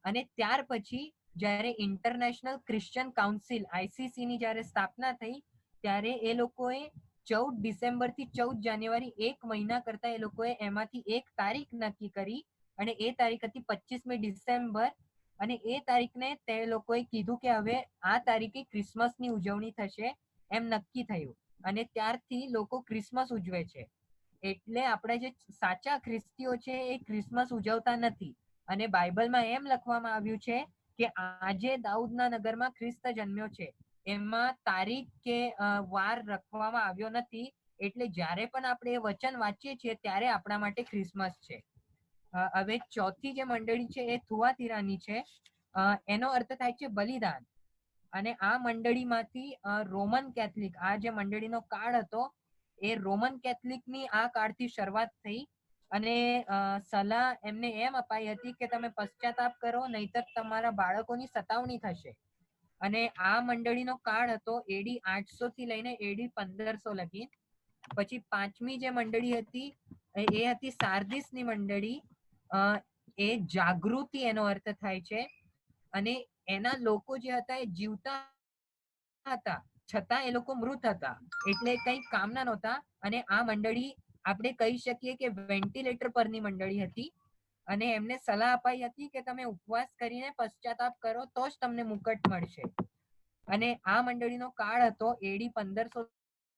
અને ત્યાર પછી જ્યારે ઇન્ટરનેશનલ ક્રિશ્ચિયન કાઉન્સિલ ICC ની જ્યારે સ્થાપના થઈ ત્યારે એ લોકોએ 14 ડિસેમ્બર થી 14 જાન્યુઆરી એક મહિના કરતા એ લોકોએ એમાંથી એક તારીખ નક્કી કરી અને એ તારીખ હતી 25મી ડિસેમ્બર અને એ તારીખને તે લોકોએ કીધું કે હવે આ તારીખે ક્રિસમસની ઉજવણી થશે એમ નક્કી થયું અને ત્યારથી લોકો ક્રિસમસ ઉજવે છે. એટલે આપણે જે સાચા ખ્રિસ્તીઓ છે એ ક્રિસમસ ઉજવતા નથી અને બાઇબલમાં એમ લખવામાં આવ્યું છે કે આજે દાઉદના નગરમાં ખ્રિસ્ત જન્મ્યો છે, એમાં તારીખ કે વાર રાખવામાં આવ્યો નથી. એટલે જ્યારે પણ આપણે એ વચન વાંચીએ છીએ ત્યારે આપણા માટે ક્રિસમસ છે. હવે ચોથી જે મંડળી છે એ થુઆતીરાની છે. એનો અર્થ થાય છે બલિદાન અને આ મંડળીમાંથી રોમન કેથલિક, આ જે મંડળીનો કાળ હતો એ રોમન કેથલિકની આ કાળથી શરૂઆત થઈ અને સલાહ એમને એમ અપાઈ હતી કે તમે પશ્ચાતાપ કરો નહીતર તમારા બાળકોની સતાવણી થશે. અને આ મંડળીનો કાળ હતો AD 800 થી લઈને AD 1500 લગી. પછી પાંચમી જે મંડળી હતી એ હતી સાર્દિસની મંડળી. એ જાગૃતિ એનો અર્થ થાય છે અને એના લોકો જે હતા એ જીવતા હતા છતાં એ લોકો મૃત હતા એટલે કઈ કામના નહોતા અને આ મંડળી આપણે કહી શકીએ કે વેન્ટિલેટર પરની મંડળી હતી અને એમને સલાહ અપાઈ હતી કે તમે ઉપવાસ કરીને પશ્ચાતાપ કરો તો જ તમને મુકટ મળશે. અને આ મંડળીનો કાળ હતો AD 1500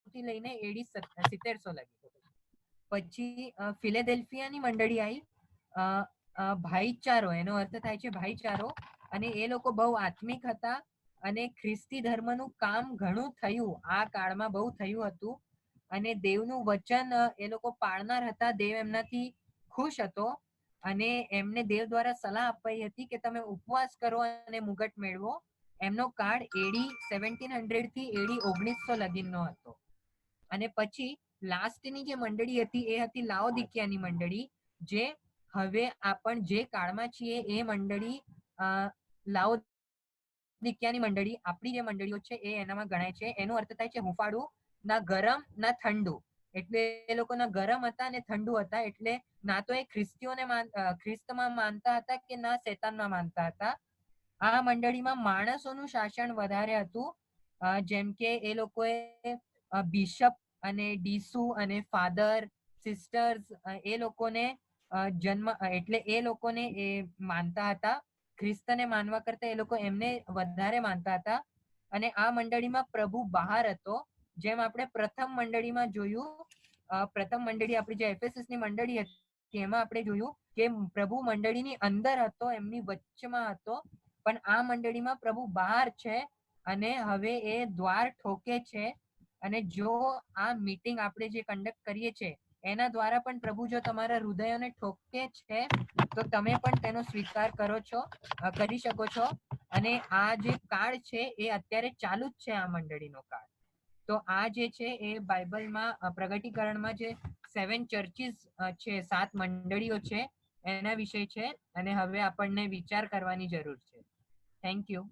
થી લઈને AD 1700 લગી. પછી ફિલેડેલ્ફિયાની મંડળી આવી. ભાઈચારો, એનો અર્થ થાય છે ભાઈચારો અને એ લોકો બહુ આત્મિક હતા અને ખ્રિસ્તી ધર્મનું કામ ઘણું થયું, આ કાળમાં બહુ થયું હતું અને દેવનું વચન એ લોકો પાળનાર હતા. દેવ એમનાથી ખુશ હતો અને એમને દેવ દ્વારા સલાહ અપાઈ હતી કે તમે ઉપવાસ કરો અને મુગટ મેળવો. એમનો કાળ એડી 1700 થી એડી 1900 લગીનનો હતો. અને પછી લાસ્ટની જે મંડળી હતી એ હતી લાઓદિકિયાની મંડળી, જે હવે આપણ જે કાળમાં છીએ એ મંડળી લાઓદિકિયાની મંડળી આપણી જે મંડળીઓ છે એ એનામાં ગણાય છે. એનો અર્થ થાય છે હુંફાળું, ના ગરમ ના ઠંડુ. એટલે એ લોકો ના ગરમ હતા અને ઠંડુ હતા. એટલે ના તો એ ખ્રિસ્તમાં માનતા હતા કે ના શેતાનમાં માનતા હતા. આ મંડળીમાં માણસોનું શાસન વધારે હતું. જેમ કે એ લોકોએ બિશપ અને ડીસુ અને ફાધર સિસ્ટર્સ એ લોકોને જન્મ એટલે એ લોકોને એ માનતા હતા. ખ્રિસ્તને માનવા કરતા એ લોકો એમને વધારે માનતા હતા. અને આ મંડળીમાં પ્રભુ બહાર હતો. જેમ આપણે પ્રથમ મંડળીમાં જોયું, પ્રથમ મંડળી આપણી જે એફેસસની મંડળી હતી એમાં આપણે જોયું કે પ્રભુ મંડળીની અંદર હતો, એમની વચ્ચેમાં હતો. પણ આ મંડળીમાં પ્રભુ બહાર છે અને હવે એ દ્વાર ઠોકે છે. અને જો આ મીટિંગ આપણે જે કન્ડક્ટ કરીએ છીએ એના દ્વારા પણ પ્રભુ જો તમારા હૃદયોને ઠોકે છે તો તમે પણ તેનો સ્વીકાર કરી શકો છો. અને આ જે કાળ છે એ અત્યારે ચાલુ જ છે, આ મંડળીનો કાળ. તો આ જે છે એ બાઇબલમાં પ્રગટીકરણમાં જે 7 ચર્ચીસ છે, 7 મંડળીઓ છે એના વિષય છે. અને હવે આપણને વિચાર કરવાની જરૂર છે. Thank you.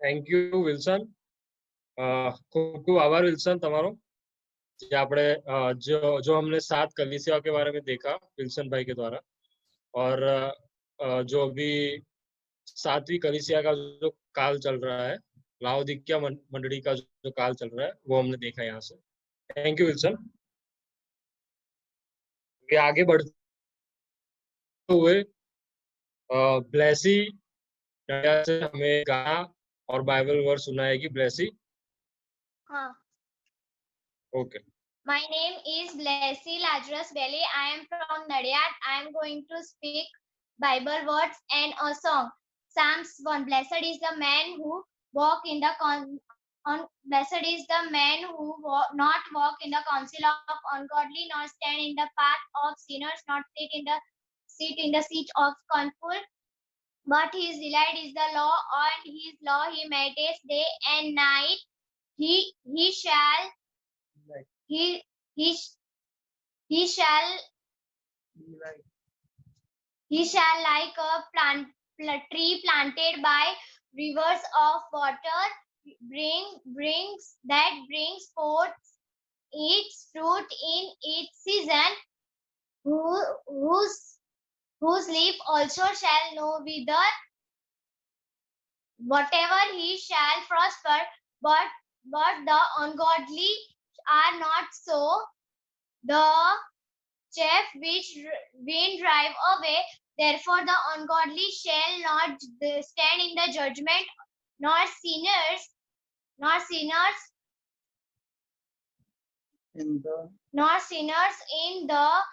Thank you Wilson. ખૂબ ખૂબ आभार विल्सन તમારો. જે આપણે जो हमने 7 कलीसिया के बारे में देखा विल्सन भाई के द्वारा, और जो अभी 7वीं कलीसिया का जो काल चल रहा है, लाओदिकिया मंडली का जो काल चल रहा है, वो हमने देखा यहाँ से. Thank you Wilson. ये आगे बढ़ते हुए ब्लेसी से हमें गाना और बाइबल वर्स सुनाएगी. ब्लेसी. हाँ. Okay. My name is Blessy Lazarus Belly. I am from Nadiad. I am going to speak Bible words and a song. Psalms 1. Blessed is the man who walk in the blessed is the man who not walk in the counsel of ungodly, nor stand in the path of sinners, not sit in the seat of scornful. But his delight is the law, and his law he meditates day and night. He shall like a tree planted by rivers of water, brings forth its fruit in its season, whose leaf also shall no wither. Whatever he shall prosper, but the ungodly are not so. The chaff which wind drive away, therefore the ungodly shall not stand in the judgment, nor sinners in the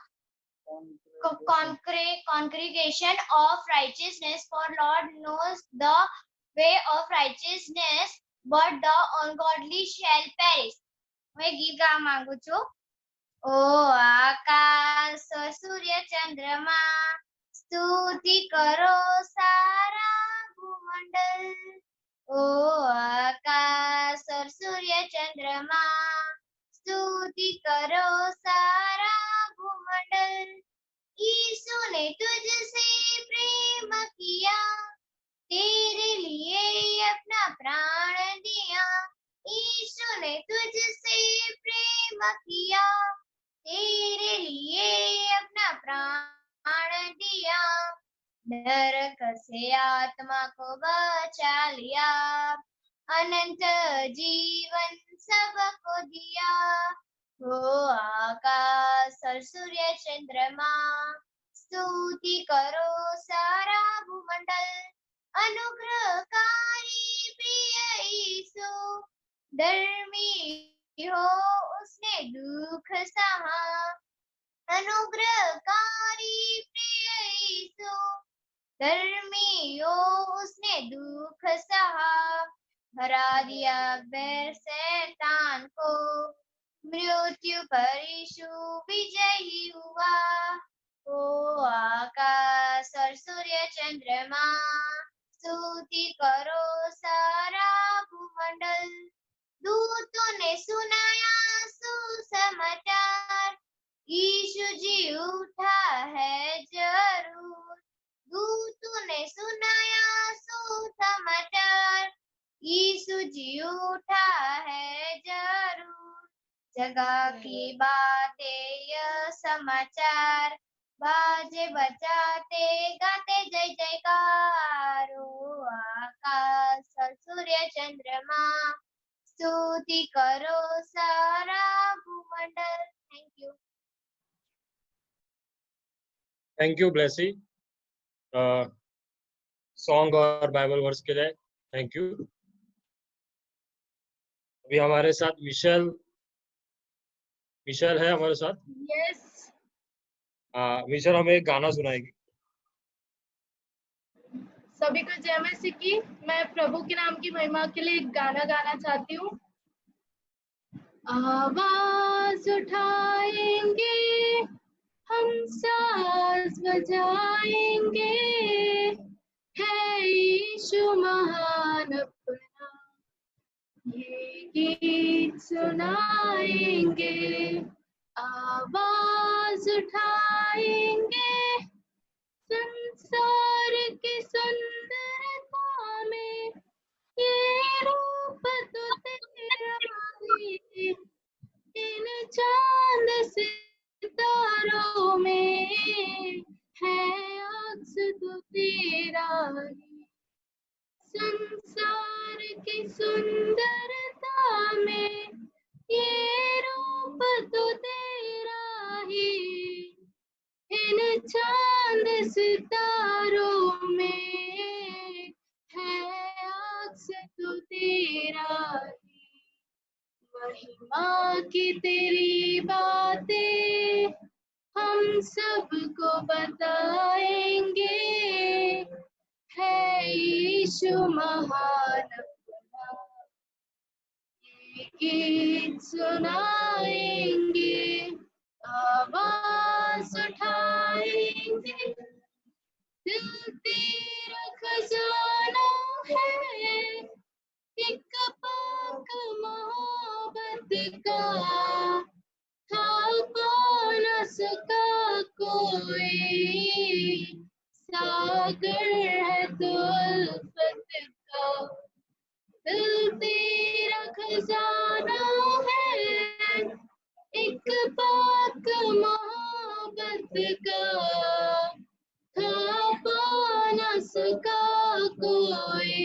congregation of righteousness. For Lord knows the way of righteousness, but the ungodly shall perish. मैं गीत गावा मांगू छू. ओ आकाश सूर्य चंद्रमा स्तुति करो सारा भूमंडल. ओ आकाश और सूर्य चंद्रमा स्तुति करो सारा भूमंडल. यीशु ने तुझसे प्रेम किया, तेरे लिए अपना प्राण दिया. यीशु ने तुझसे प्रेम किया, तेरे लिए अपना प्राण दिया. नरक से आत्मा को बचा लिया, अनंत जीवन सबको दिया. हो आकाश और सूर्य चंद्रमा स्तुति करो सारा भूमंडल. अनुग्रहकारी प्रिय यीशु, धर्मी हो उसने दुख सहा, अनुग्रहकारी प्रिय यीशु, धर्मियों उसने दुख सहा, हरा दिया बैर शैतान को, मृत्यु पर यीशु विजयी हुआ। ओ आकाश और सूर्य चंद्रमा, स्तुति करो सारा भूमंडल, दूतों ने सुनाया सुसमाचार, यीशु जी उठा है जरूर। दूतों ने सुनाया सुसमाचार, यीशु जी उठा है जरूर। जगह की बातें यह समाचार, बाजे बजाते गाते जय जयकार। ओ आकाश और सूर्य चंद्रमा, स्तुति करो सारा भूमंडल। Thank you. Thank you Blessy song और बाइबल वर्स के लिए, थैंक यू। अभी हमारे साथ मिशेल है हमारे साथ। यस। मिशेल हमें एक गाना सुनाएगी। सभी को जय मसीह की। मैं प्रभु के नाम की महिमा के लिए एक गाना गाना चाहती हूँ। आवाज उठाएंगे हम, साज बजाएंगे, है यीशु महान अपना, ये गीत सुनाएंगे। आवाज उठाएंगे संसार की सुंदरता में, ये रूप तो तेरा ही, इन चांद सितारों में, है अक्स तो तेरा ही। संसार की सुंदरता में, ये रूप तो तेरा ही, इन चांद सितारों में, है अक्स तो तेरा ही। महिमा की तेरी बातें हम सबको बताएंगे, है यीशु महान अपना, ये गीत सुनाएंगे। आवाज उठाएंगे, दिल तेरा खजाना है, एक पाक मोहब्बत का, था पा न सका कोई, सागर है तो उल्फत का। दिल तेरा खजाना है, एक पाक मोहब्बत का, था पा न सका कोई,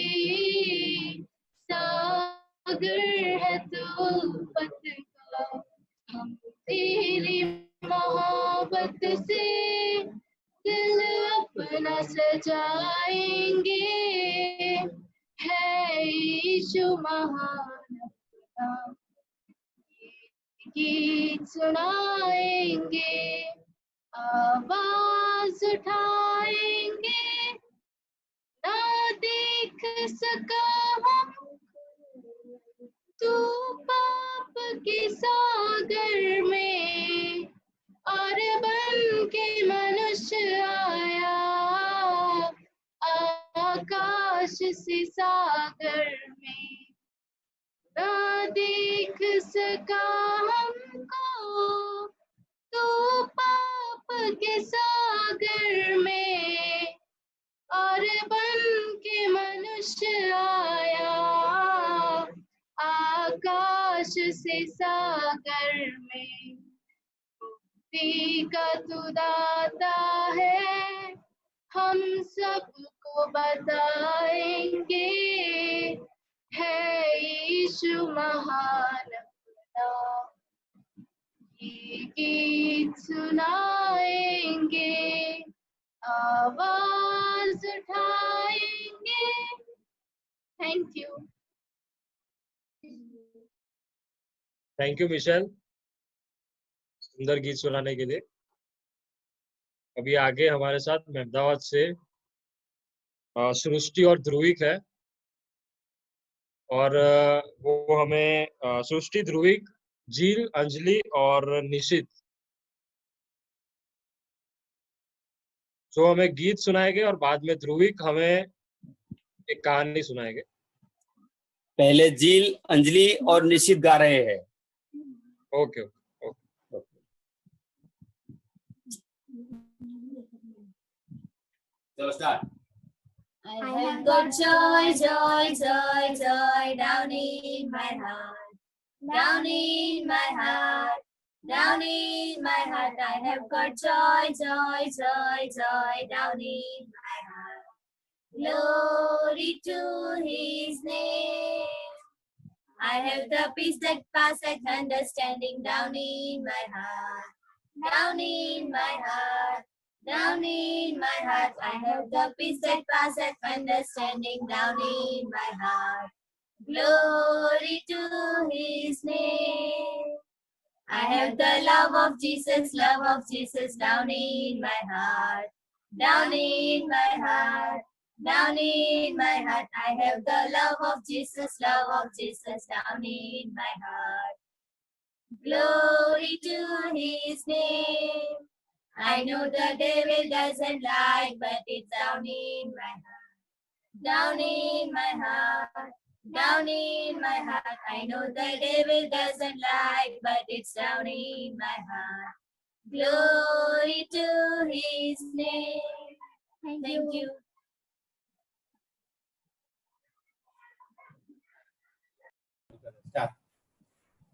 सागर है तो उल्फत का। हम तेरी मोहब्बत से दिल अपना सजाएंगे, है यीशु महान अपना, गीत सुनाएंगे। आवाज उठाएंगे, ना देख सका हम तू पाप के सागर में, और बन के मनुष्य आया, आकाश से सागर में। ना देख सका हमको तू पाप के सागर में, और बन के मनुष्य आया, आकाश से सागर में। मुक्ति का तू दाता है, हम सबको बताएंगे, है यीशु महान अपना, ये गीत सुनाएंगे। आवाज उठाएंगे। Thank you. Thank you Michelle, सुंदर गीत सुनाने के लिए। अभी आगे हमारे साथ अहमदाबाद से सृष्टि और ध्रुविक है, और वो हमें सृष्टि, ध्रुविक, झील, अंजलि और निशित जो हमें गीत सुनाएंगे, और बाद में ध्रुविक हमें एक कहानी सुनाएंगे। पहले झील, अंजलि और निशित गा रहे हैं। Okay okay. चलो start. I have got joy, joy, joy, joy down in my heart, down in my heart, down in my heart. I have got joy, joy, joy, joy down in my heart. Glory to His name. I have the peace that passeth understanding down in my heart, down in my heart. Down in my heart, I have the peace that passeth understanding down in my heart. Glory to His name. I have the love of Jesus down in my heart. Down in my heart, down in my heart. I have the love of Jesus down in my heart. Glory to His name. I know the devil doesn't like, but it's down in my heart. Down in my heart, down in my heart. I know the devil doesn't like, but it's down in my heart. Glory to His name. Thank you. Start.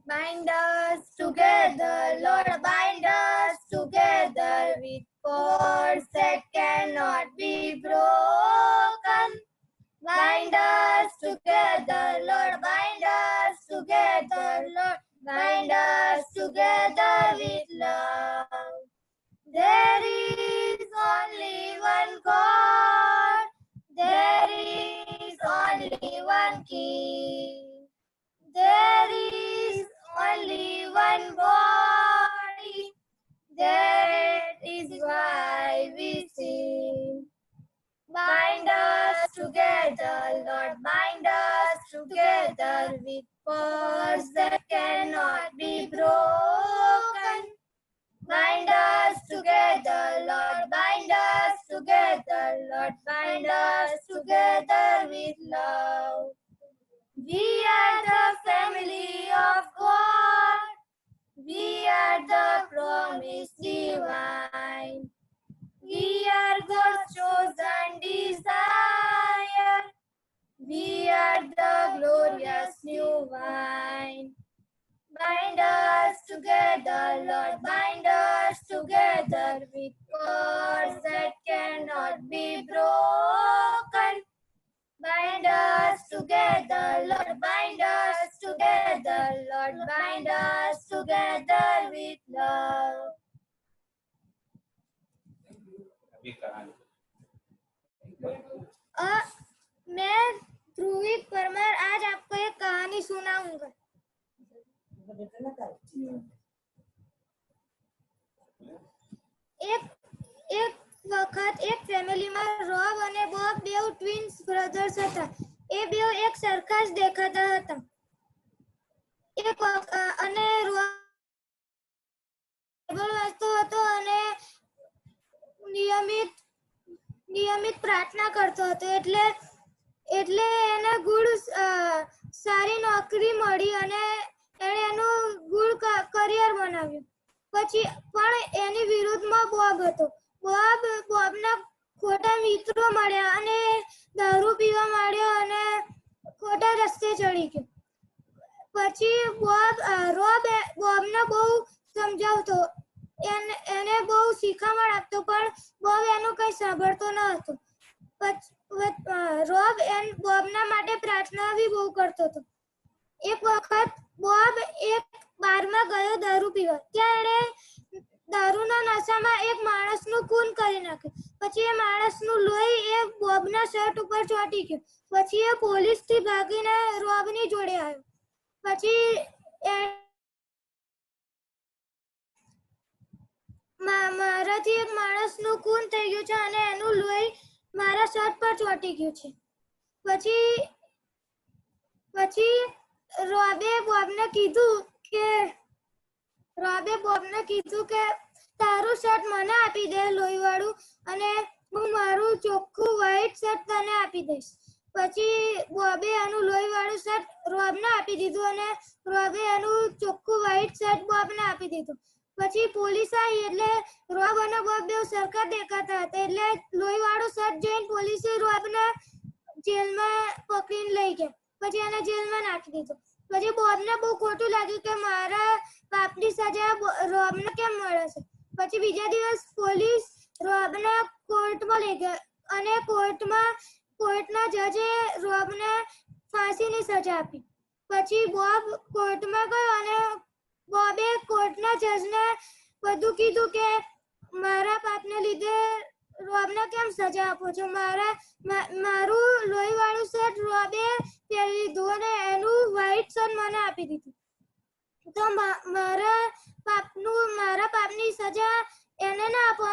Bind us together, Lord, bind us together with cords that cannot be broken. Bind us together, Lord, bind us together, Lord, bind us together with love. There is only one God, there is only one King. There is only one body, that is why we sing. Bind us together, Lord, bind us together with cords that cannot be broken. Bind us together, Lord, bind us together, Lord, bind us together with love. We are the family of God. We are the promised divine. We are God's chosen desire. We are the glorious new wine. Bind us together, Lord, bind us together with cords that cannot be broken. Bind us together, Lord, bind us together, Lord, bind us together with love. मैं ध्रुविक परमार आज आपको एक कहानी सुनाऊंगा। एक વખત એક ફેમિલીમાં રોબ અને બોબ બેવ ટ્વિન્સ બ્રધર્સ હતા। એ બેવ એક સરખા જ દેખાતા હતા। અને રોબ બાઇબલ વાંચતો હતો અને નિયમિત પ્રાર્થના કરતો હતો। એટલે એને ગુડ સારી નોકરી મળી અને એણે એનું ગુડ કરિયર બનાવ્યું। પછી પણ એની વિરુદ્ધમાં બોબ હતો। બોબના ખોટા મિત્રો મળ્યા અને દારૂ પીવા માંડ્યો અને ખોટા રસ્તે ચડી ગયો। પછી રોબ બોબને બહુ સમજાવતો, એને બહુ શિખામણ આપતો, પણ બોબ એનું કંઈ સાંભળતો ન હતો। રોબ બોબના માટે પ્રાર્થના બી બહુ કરતો હતો। એક વખત બોબ એક બારમાં ગયો દારૂ પીવા। ત્યાં એણે દારૂના નશામાં એક માણસનું ખૂન કરી નાખ્યું। પછી એ માણસનું લોહી એ બોબના શર્ટ ઉપર ચોંટી ગયું। પછી એ પોલીસથી ભાગીને રોબની જોડે આવ્યો। પછી મારા મારાથી એક માણસનું ખૂન થઈ ગયું છે અને એનું લોહી મારા શર્ટ પર ચોંટી ગયું છે. પછી રોબે બોબને કીધું કે તારું શર્ટ મને આપી દે લોહીવાળું, અને હું મારું ચોખ્ખું વ્હાઈટ શર્ટ તને આપી દઈશ. પછી બોબે એનું લોહીવાળું શર્ટ રોબને આપી દીધું અને રોબે એનું ચોખ્ખું વ્હાઈટ શર્ટ બોબને આપી દીધું. પછી પોલીસ આવી એટલે રોબ અને બોબ બેવ સરખા દેખાતા હતા એટલે લોહીવાળું શર્ટ જોઈને પોલીસે રોબને જેલમાં પકડીને લઈ ગયા. પછી એને જેલમાં નાખી દીધો. પછી બોબને બહુ ખોટું લાગ્યું કે મારા પાપની સજા રોબને કેમ મળે છે. પછી બીજા દિવસ પોલીસ રોબને કોર્ટમાં લઈ ગયા અને કોર્ટના જજે રોબને ફાંસીની સજા આપી. પછી બોબ કોર્ટમાં ગયો અને બોબે કોર્ટના જજને બધું કીધું કે મારા પાપને લીધે રોબને કેમ સજા આપો છો. મારું લોહીવાળું શર્ટ રોબે પહેરી લીધું અને એનું વ્હાઈટ શર્ટ મને આપી દીધું. તો મારા પાપની સજા એને ના આપો,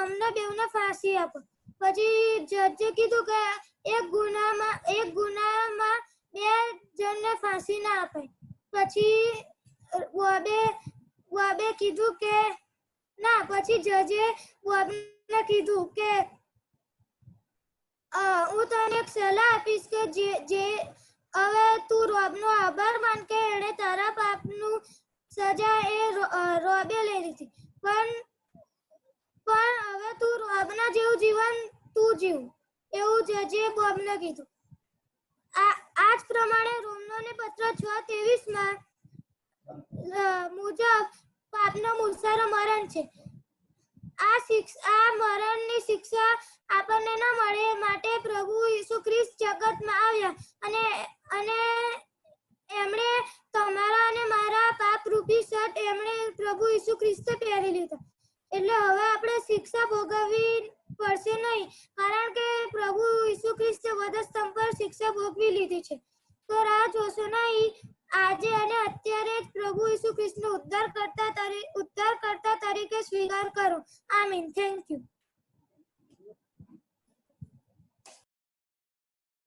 અમને બેઉને ફાંસી આપો. પછી જજે કીધું કે એક ગુનામાં બે જણને ફાંસી ના અપાય. પછી બોબે કીધું કે ના. પછી જજે બોબને કીધું કે હું તને એક સલાહ આપીશ કે જે હવે તું રોબનો આભાર માન કે એણે તારા પાપનું સજા એ રોબે લઈ લીધી, પણ હવે તું રોબના જેવું જીવન તું જીવ, એવું જજે બોબને કીધું. આ જ પ્રમાણે રોમનોને પત્ર 6:23 મુજબ પાપનો મૂળસારો મરણ છે. આ મરણની શિક્ષા આપણને ન મળે માટે પ્રભુ ઈસુ ખ્રિસ્ત જગતમાં આવ્યા અને એમણે તમારા અને મારા પાપરૂપી શર્ટ એમણે પ્રભુ ઈસુ ખ્રિસ્તે પહેરી લીધા. એટલે હવે આપણે શિક્ષા ભોગવવી પડશે નહીં, કારણ કે પ્રભુ ઈસુ ખ્રિસ્તે વધસ્તંભ પર શિક્ષા ભોગવી લીધી છે. તો રાહ જોશો નહીં, આજે અને અત્યારે જ પ્રભુ ઈસુ ખ્રિસ્તનો ઉદ્ધારકર્તા તરીકે સ્વીકાર કરો. આમીન. Thank you.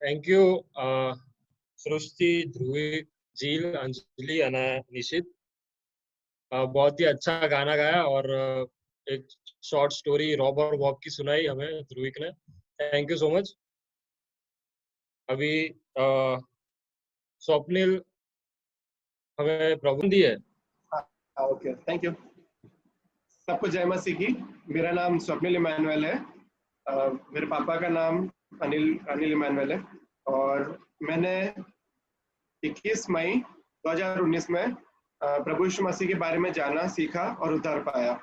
Thank you Srishti, Dhruvi, Jheel, Anjali અને निशित. बहुत ही अच्छा गाना गाया और एक शॉर्ट स्टोरी रॉब और बॉब की सुनाई हमें ध्रुविक ने. Thank you so much. अभी स्वप्निल हमें प्रभु दी है. Okay, thank you. सबको जय मसीह की. मेरा नाम स्वप्निल इमानुएल है. मेरे पापा का नाम अनिल इमानुएल है और मैंने 21 मई 2019 में प्रभु यीशु मसीह के बारे में जाना, सीखा और उद्धार पाया.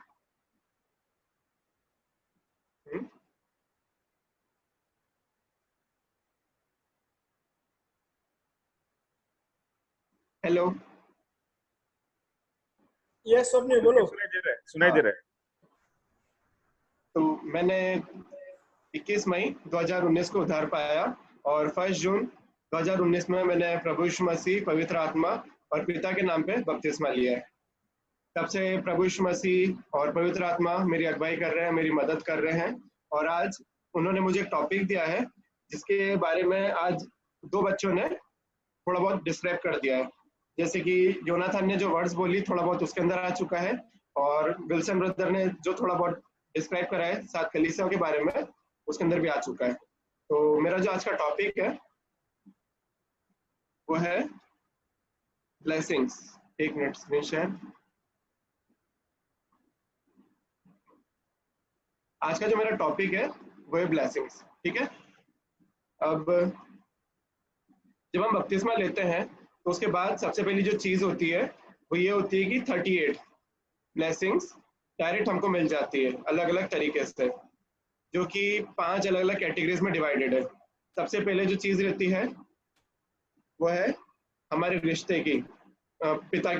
हेलो. यस स्वप्निल बोलो. सुनाई दे रहा है. तो मैंने 21 मई 2019 को उद्धार पाया और 1 जून 2019 में मैंने प्रभु यीशु मसीह, पवित्र आत्मा और पिता के नाम पे बपतिस्मा लिया है. तब से प्रभु यीशु मसीह और पवित्र आत्मा मेरी अगुवाई कर रहे हैं, मेरी मदद कर रहे हैं. और आज उन्होंने मुझे एक टॉपिक दिया है जिसके बारे में आज 2 बच्चों ने थोड़ा बहुत डिस्क्राइब कर दिया है. जैसे कि योनाथन ने जो वर्ड्स बोली थोड़ा बहुत उसके अंदर आ चुका है और विल्सन ब्रदर ने जो थोड़ा बहुत डिस्क्राइब करा है 7 कलीसियाओं के बारे में उसके अंदर भी आ चुका है. तो मेरा जो आज का टॉपिक है वो है ब्लेसिंग्स. 1 minute screen share. आज का जो मेरा टॉपिक है वो है ब्लेसिंग्स. ठीक है. अब जब हम बपतिस्मा लेते हैं तो उसके बाद सबसे पहली जो चीज होती है वो ये होती है कि 38 ब्लेसिंग्स डायरेक्ट हमको मिल जाती है अलग अलग तरीके से, जो कि 5 अलग अलग कैटेगरीज में डिवाइडेड है. सबसे पहले जो चीज रहती है वो है हमारे रिश्ते की, पिता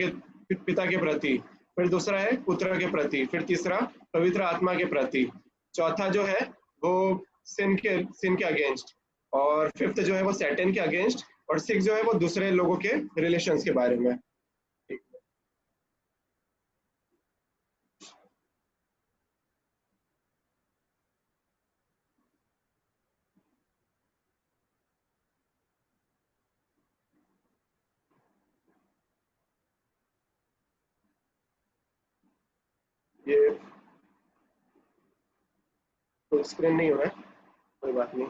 के प्रति. फिर दूसरा है पुत्र के प्रति. फिर तीसरा पवित्र आत्मा के प्रति. चौथा जो है वो सिन के अगेंस्ट. और 5th जो है वो सैटन के अगेंस्ट. और 6 जो है वो दूसरे लोगों के रिलेशंस के बारे में. ये तो स्क्रीन नहीं हो रहा है, कोई बात नहीं।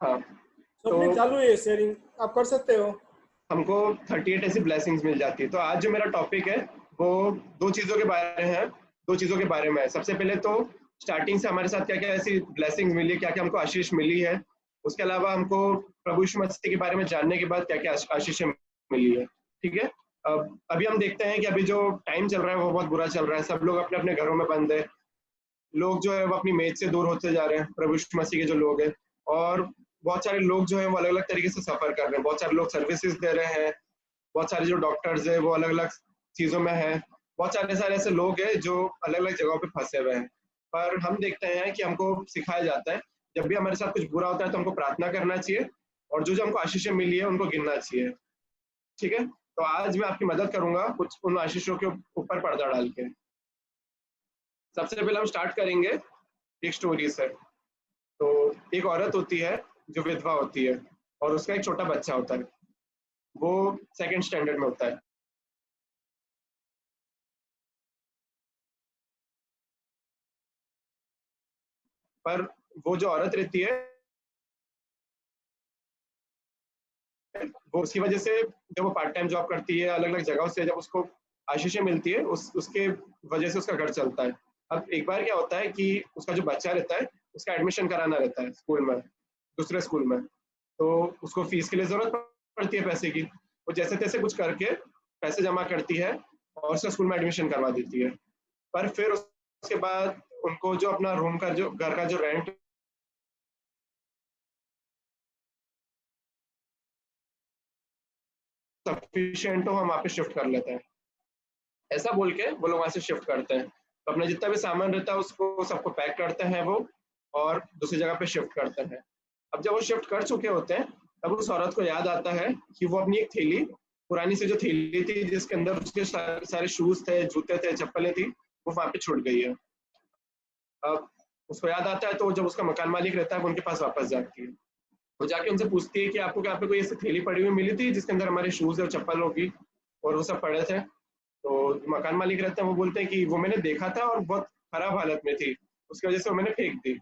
हाँ स्वप्निल चालू है शेयरिंग, आप कर सकते हो। हमको 38 ऐसी ब्लेसिंग्स मिल जाती है। तो आज जो मेरा टॉपिक है वो दो चीज़ों के बारे में है। सबसे पहले तो स्टार्टिंग से हमारे साथ क्या क्या ऐसी ब्लेसिंग्स मिली है, क्या क्या हमको आशीष मिली है। उसके अलावा हमको प्रभु यीशु मसीह के बारे में जानने के बाद क्या क्या आशीष मिली है। ठीक है, अभी हम देखते हैं कि अभी जो टाइम चल रहा है वो बहुत बुरा चल रहा है। सब लोग अपने अपने घरों में बंद है, लोग जो है वो अपनी मेज से दूर होते जा रहे हैं। प्रभु यीशु मसीह के जो लोग हैं, और बहुत सारे लोग जो है वो अलग अलग तरीके से सफर कर रहे हैं। बहुत सारे लोग सर्विसेज दे रहे हैं, बहुत सारे जो डॉक्टर्स है वो अलग अलग चीजों में है, बहुत सारे ऐसे लोग हैं जो अलग अलग जगहों पे फंसे हुए हैं। पर हम देखते हैं कि हमको सिखाया जाता है जब भी हमारे साथ कुछ बुरा होता है तो हमको प्रार्थना करना चाहिए, और जो जो हमको आशीषें मिली है उनको गिनना चाहिए। ठीक है, तो आज मैं आपकी मदद करूंगा कुछ उन आशीषों के ऊपर पर्दा डाल के। सबसे पहले हम स्टार्ट करेंगे एक स्टोरी से। तो एक औरत होती है जो विधवा होती है, और उसका एक छोटा बच्चा होता है, वो 2nd स्टैंडर्ड में होता है। पर वो जो औरत रहती है वो उसकी वजह से, जब वो पार्ट टाइम जॉब करती है अलग अलग जगहों से, जब उसको आशीषें मिलती है उसके वजह से उसका घर चलता है। अब एक बार क्या होता है कि उसका जो बच्चा रहता है उसका एडमिशन कराना रहता है स्कूल में, दूसरे स्कूल में। तो उसको फीस के लिए जरूरत पड़ती है पैसे की। वो जैसे तैसे कुछ करके पैसे जमा करती है और उसका स्कूल में एडमिशन करवा देती है। पर फिर उसके बाद उनको जो अपना रूम का जो घर का जो रेंट सफिशिएंट हो हम वहाँ पे शिफ्ट कर लेते हैं, ऐसा बोल के वो लोग वहाँ से शिफ्ट करते हैं। तो अपना जितना भी सामान रहता है उसको सबको पैक करते हैं वो, और दूसरी जगह पे शिफ्ट करते हैं। अब जब वो शिफ्ट कर चुके होते हैं तब उस औरत को याद आता है कि वो अपनी एक थैली, पुरानी सी जो थैली थी जिसके अंदर उसके सारे शूज थे, जूते थे, चप्पलें थी, वो वहाँ पे छूट गई है। अब उसको याद आता है तो जब उसका मकान मालिक रहता है वो उनके पास वापस जाती है। वो जाके उनसे पूछती है कि आपको क्या पे कोई ऐसी थैली पड़ी हुई मिली थी जिसके अंदर हमारे शूज और चप्पल होगी, और वो सब पड़े थे। तो मकान मालिक रहते हैं वो बोलते हैं कि वो मैंने देखा था और बहुत खराब हालत में थी, उसकी वजह से वो मैंने फेंक दी।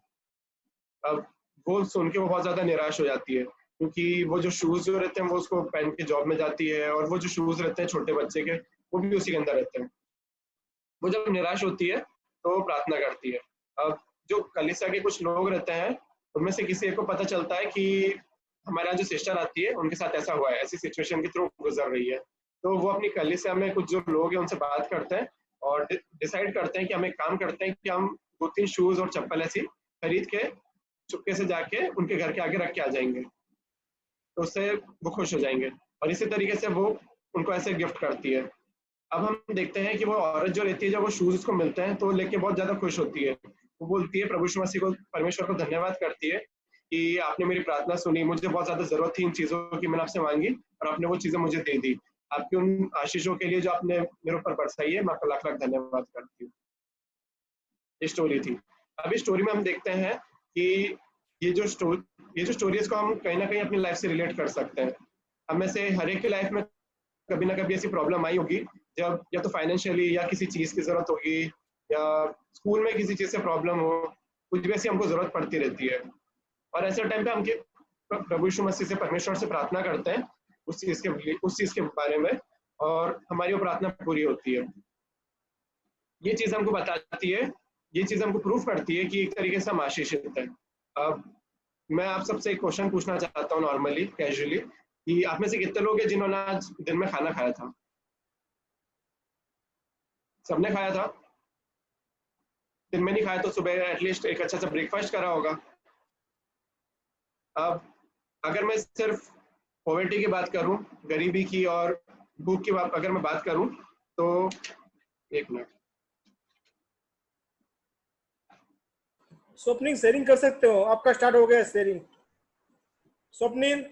अब वो सुन के वो बहुत ज्यादा निराश हो जाती है, क्योंकि वो जो शूज जो रहते हैं वो उसको पहन के जॉब में जाती है, और वो जो शूज रहते हैं छोटे बच्चे के वो भी उसी के अंदर रहते हैं। वो जब निराश होती है तो प्रार्थना करती है। अब जो कलीसिया के कुछ लोग रहते हैं उनमें से किसी एक को पता चलता है कि हमारे यहाँ जो सिस्टर आती है उनके साथ ऐसा हुआ है, ऐसी सिचुएशन के थ्रू गुजर रही है। तो वो अपनी कलीसिया में कुछ जो लोग हैं उनसे बात करते हैं और डिसाइड करते हैं कि हम एक काम करते हैं कि हम 2-3 शूज और चप्पल ऐसी खरीद के चुपके से जाके उनके घर के आगे रख के आ जाएंगे, तो उससे वो खुश हो जाएंगे। और इसी तरीके से वो उनको ऐसे गिफ्ट करती है। अब हम देखते हैं कि वो औरत जो रहती है, जब वो शूज उसको मिलते हैं तो लेके बहुत ज्यादा खुश होती है। वो बोलती है, प्रभु यीशु मसीह को, परमेश्वर को धन्यवाद करती है कि आपने मेरी प्रार्थना सुनी, मुझे बहुत ज्यादा जरूरत थी इन चीजों की, मैंने आपसे मांगी और आपने वो चीजें मुझे दे दी। आपकी उन आशीषों के लिए जो आपने मेरे ऊपर बरसाई है, मैं आपका लाख लाख धन्यवाद करती हूँ। ये स्टोरी थी। अभी स्टोरी में हम देखते हैं कि ये जो स्टोरी इसको हम कहीं ना कहीं अपनी लाइफ से रिलेट कर सकते हैं। हम में से हर एक की लाइफ में कभी ना कभी ऐसी प्रॉब्लम आई होगी जब या तो फाइनेंशियली या किसी चीज की जरूरत होगी, या स्कूल में किसी चीज से प्रॉब्लम हो, कुछ भी ऐसी हमको जरूरत पड़ती रहती है। और ऐसे टाइम पे हम प्रभु यीशु मसीह से, परमेश्वर से प्रार्थना करते हैं उस चीज के बारे में, और हमारी वो प्रार्थना पूरी होती है। ये चीज हमको बताती है, ये चीज हमको प्रूफ करती है कि एक तरीके से हम आशीषित हैं। अब मैं आप सबसे एक क्वेश्चन पूछना चाहता हूँ नॉर्मली, कैजुअली, कि आप में से कितने लोग हैं जिन्होंने आज दिन में खाना खाया था? सबने खाया था? दिन में नहीं खाया तो सुबह एटलीस्ट एक अच्छा सा ब्रेकफास्ट करा होगा। अब अगर मैं सिर्फ पॉवर्टी की बात करूं, गरीबी की और भूख की बात अगर मैं बात करूं, तो एक मिनट, स्वप्निल शेयरिंग कर सकते हो, आपका स्टार्ट हो गया शेयरिंग। स्वप्निल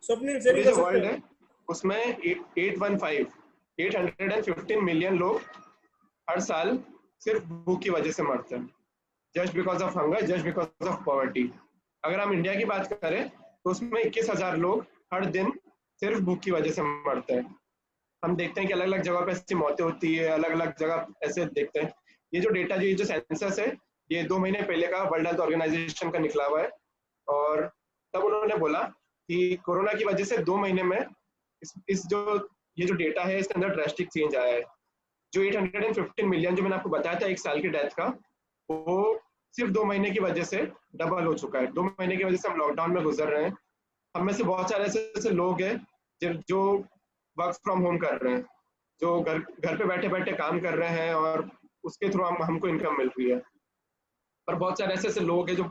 शेयरिंग कर सकते हो। उसमें 815 मिलियन लोग हर साल सिर्फ भूख की वजह से मरते हैं, just because of hunger, just because of poverty. अगर हम इंडिया की बात करें तो उसमें 21,000 लोग हर दिन सिर्फ भूख की वजह से मरते हैं। हम देखते हैं कि अलग अलग जगह पे ऐसी मौतें होती है, अलग अलग जगह ऐसे देखते हैं। ये जो डेटा ये जो सेंसस है ये 2 महीने पहले का वर्ल्ड हेल्थ ऑर्गेनाइजेशन का निकला हुआ है, और तब उन्होंने बोला कि कोरोना की वजह से 2 महीने में इस ये जो डेटा है इसके अंदर ड्रास्टिक चेंज आया है। जो 815 मिलियन जो मैंने आपको बताया था 1 साल की डेथ का, वो सिर्फ 2 महीने की वजह से डबल हो चुका है। 2 महीने की वजह से हम लॉकडाउन में गुजर रहे हैं। हम में से बहुत सारे ऐसे लोग हैं जो वर्क फ्रॉम होम कर रहे हैं, जो घर पे बैठे बैठे काम कर रहे हैं और उसके थ्रू हमको इनकम मिल रही है। पर बहुत सारे ऐसे लोग हैं जो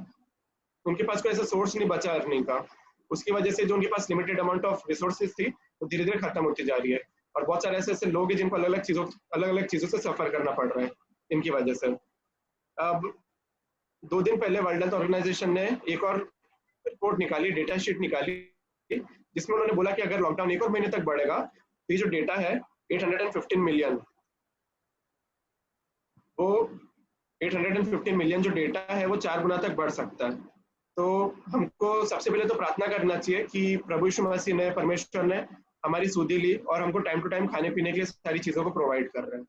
उनके पास कोई ऐसा सोर्स नहीं बचा अर्निंग का, उसकी वजह से जो उनके पास लिमिटेड अमाउंट ऑफ रिसोर्सेज थी वो धीरे धीरे खत्म होती जा रही है। और बहुत सारे ऐसे लोग हैं जिनको अलग अलग चीजों से सफर करना पड़ रहा है इनकी वजह से। अब 2 दिन पहले वर्ल्ड हेल्थ ऑर्गेनाइजेशन ने एक और रिपोर्ट निकाली, डेटा शीट निकाली, जिसमें उन्होंने बोला कि अगर लॉकडाउन 1 और महीने तक बढ़ेगा तो ये जो डेटा है 815 मिलियन, वो 815 मिलियन जो डेटा है वो 4 गुना तक बढ़ सकता है। तो हमको सबसे पहले तो प्रार्थना करना चाहिए कि प्रभु यीशु मसीह ने, परमेश्वर ने हमारी सुधि ली और हमको टाइम टू टाइम खाने पीने के लिए सारी चीजों को प्रोवाइड कर रहे हैं।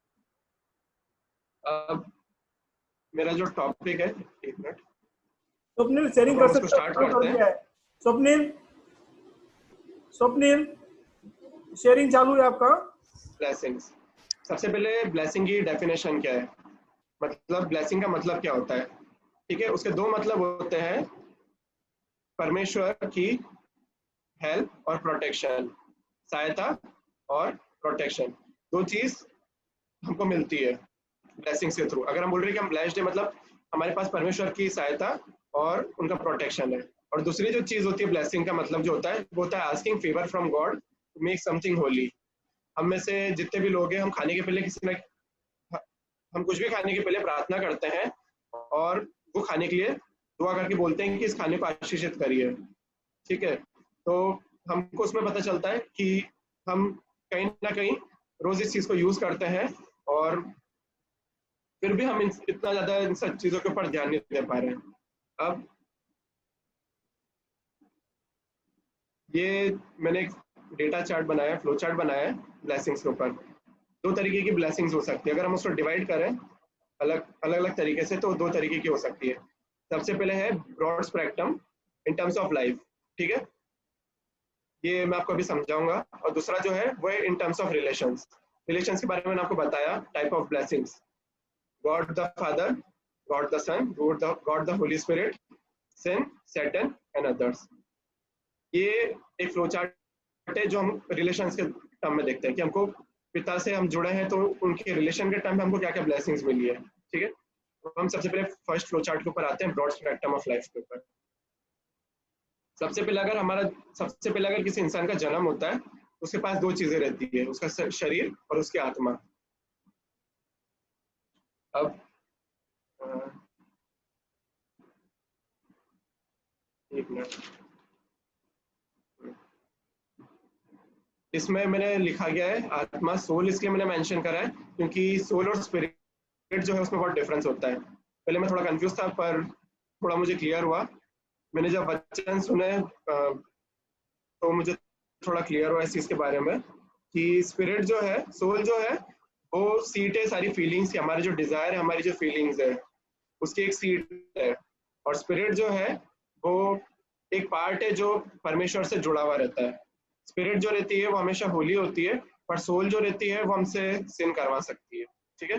अब मेरा जो टॉपिक है, 1 मिनट स्वप्निल शेयरिंग कर सकते हैं, स्टार्ट करते हैं। स्वप्निल शेयरिंग चालू है आपका। ब्लेसिंग्स, सबसे पहले ब्लेसिंग की डेफिनेशन क्या है, मतलब ब्लेसिंग का मतलब क्या होता है। ठीक है, उसके 2 मतलब होते हैं, परमेश्वर की हेल्प और प्रोटेक्शन, सहायता और प्रोटेक्शन। 2 चीज हमको मिलती है ब्लेसिंग्स के थ्रू। अगर हम बोल रहे हैं कि हम ब्लेस्ड है, मतलब हमारे पास परमेश्वर की सहायता और उनका प्रोटेक्शन है। और दूसरी जो चीज होती है ब्लेसिंग का मतलब जो होता है वो होता है asking favour from God to make something holy. हम में से जितने भी लोग हैं, हम खाने के पहले हम कुछ भी खाने के पहले प्रार्थना करते हैं और वो खाने के लिए दुआ करके बोलते हैं कि इस खाने को आशीषित करिए। ठीक है, तो हमको उसमें पता चलता है कि हम कहीं ना कहीं रोज इस चीज को यूज करते हैं और फिर भी हम इतना ज्यादा इन सब चीजों के ऊपर ध्यान नहीं दे पा रहे हैं। अब ये मैंने एक डेटा चार्ट बनाया है, फ्लो चार्ट बनाया है ब्लेसिंग्स के ऊपर। 2 तरीके की ब्लेसिंग्स हो सकती है, अगर हम उसको डिवाइड करें अलग अलग तरीके से तो 2 तरीके की हो सकती है। सबसे पहले है broad spectrum in terms of life, ठीक है, ये मैं आपको अभी समझाऊंगा। और दूसरा जो है वो है इन टर्म्स ऑफ रिलेशंस के बारे में मैंने आपको बताया, type of blessings, God the Father, God the Son, God the Holy Spirit, sin, Satan and others. ये एक फ्लो चार्ट है जो हम रिलेशंस के टर्म में देखते हैं कि हमको पिता से हम जुड़े हैं तो उनके रिलेशन के टाइम में हमको क्या क्या ब्लेसिंग्स मिली है। ठीक है, तो हम सबसे पहले फर्स्ट फ्लो चार्ट के ऊपर आते हैं, ब्रॉड स्पेक्ट्रम ऑफ लाइफ के ऊपर। सबसे पहले अगर किसी इंसान का जन्म होता है तो उसके पास 2 चीजें रहती है, उसका शरीर और उसकी आत्मा। अब एक मिनट, इसमें मैंने लिखा गया है आत्मा, सोल इसलिए मैंने मेंशन करा है क्योंकि सोल और स्पिरिट जो है उसमें बहुत डिफरेंस होता है। पहले मैं थोड़ा कंफ्यूज था पर थोड़ा मुझे क्लियर हुआ, मैंने जब वचन सुने तो मुझे थोड़ा क्लियर हुआ इस चीज के बारे में कि स्पिरिट जो है, सोल जो है वो सीट है सारी फीलिंग्स की, हमारी जो डिजायर है, हमारी जो फीलिंग्स है उसकी एक सीट है। और स्पिरिट जो है वो एक पार्ट है जो परमेश्वर से जुड़ा हुआ रहता है। स्पिरिट जो रहती है वो हमेशा होली होती है, पर सोल जो रहती है वो हमसे सिन करवा सकती है। ठीक है,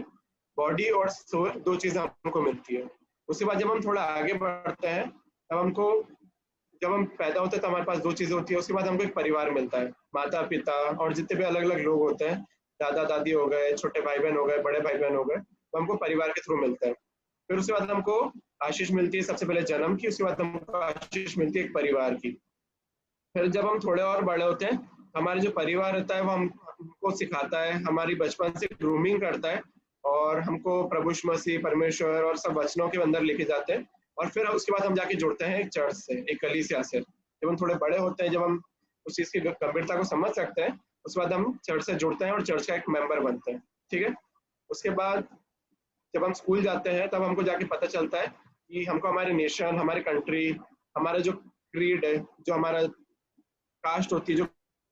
बॉडी और सोल 2 चीजें हमको मिलती है। उसके बाद जब हम थोड़ा आगे बढ़ते हैं तब जब हम पैदा होते हैं तो हमारे पास 2 चीजें होती है। उसके बाद हमको एक परिवार मिलता है, माता पिता और जितने भी अलग अलग लोग होते हैं, दादा दादी हो गए, छोटे भाई बहन हो गए, बड़े भाई बहन हो गए, तो हमको परिवार के थ्रू मिलता है। फिर उसके बाद हमको आशीष मिलती है, सबसे पहले जन्म की, उसके बाद हमको आशीष मिलती है एक परिवार की। फिर जब हम थोड़े और बड़े होते हैं, हमारे जो परिवार रहता है वो हमको सिखाता है, हमारी बचपन से ग्रूमिंग करता है और हमको प्रभु यीशु मसीह, परमेश्वर और सब वचनों के अंदर लेके जाते हैं। और फिर उसके बाद हम जाके जुड़ते हैं एक चर्च से, एक कलीसिया से। जब हम थोड़े बड़े होते हैं, जब हम उस चीज की गंभीरता को समझ सकते हैं, उसके बाद हम चर्च से जुड़ते हैं और चर्च का एक मेंबर बनते हैं। ठीक है, उसके बाद जब हम स्कूल जाते हैं तब हमको जाके पता चलता है कि हमको हमारे नेशन, हमारी कंट्री, हमारा जो क्रीड है, जो हमारा कास्ट होती है, जो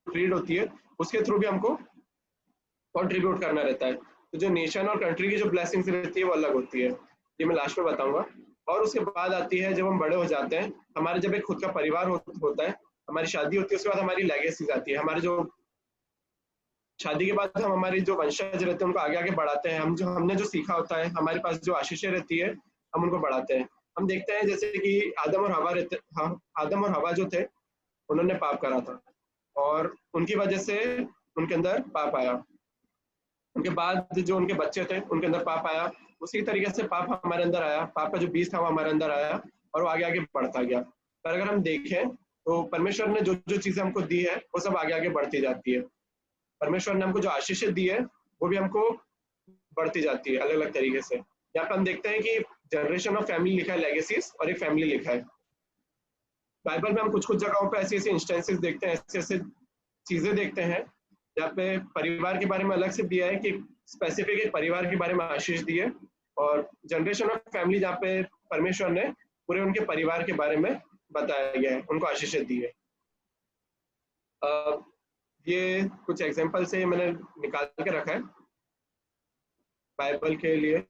क्रीड होती है उसके थ्रू भी हमको कंट्रीब्यूट करना रहता है। तो जो नेशन और कंट्री की जो ब्लेसिंग्स रहती है वो अलग होती है, ये मैं लास्ट में बताऊंगा। और उसके बाद आती है जब हम बड़े हो जाते हैं, हमारे जब एक खुद का परिवार होता है, हमारी शादी होती है, उसके बाद हमारी लेगेसीज आती है। हमारे जो शादी के बाद हम हमारी जो वंशज रहते हैं उनको आगे आगे बढ़ाते हैं। हमने जो सीखा होता है, हमारे पास जो आशीषें रहती है, हम उनको बढ़ाते हैं। हम देखते हैं जैसे कि आदम और हवा जो थे उन्होंने पाप करा था और उनकी वजह से उनके अंदर पाप आया। उनके बाद जो उनके बच्चे थे उनके अंदर पाप आया। उसी तरीके से पाप हमारे अंदर आया, पाप का जो बीज था वो हमारे अंदर आया और वो आगे आगे बढ़ता गया। पर अगर हम देखें तो परमेश्वर ने जो जो चीजें हमको दी है वो सब आगे आगे बढ़ती जाती है। परमेश्वर ने हमको जो आशीषें दी है वो भी हमको बढ़ती जाती है अलग अलग तरीके से। यहाँ पे हम देखते हैं कि जनरेशन ऑफ फैमिली लिखा है, लेगेसीज, और एक फैमिली लिखा है। बाइबल में हम कुछ कुछ जगहों पे ऐसे ऐसे इंस्टेंसेस देखते हैं, ऐसे ऐसे चीजें देखते हैं जहाँ पे परिवार के बारे में अलग से दिया है कि स्पेसिफिक एक परिवार के बारे में आशीष दी है, और जनरेशन ऑफ फैमिली जहाँ पे परमेश्वर ने पूरे उनके परिवार के बारे में बताया गया है, उनको आशीषें दी है। ये कुछ एग्जाम्पल से मैंने निकाल के रखा है बाइबल के लिए।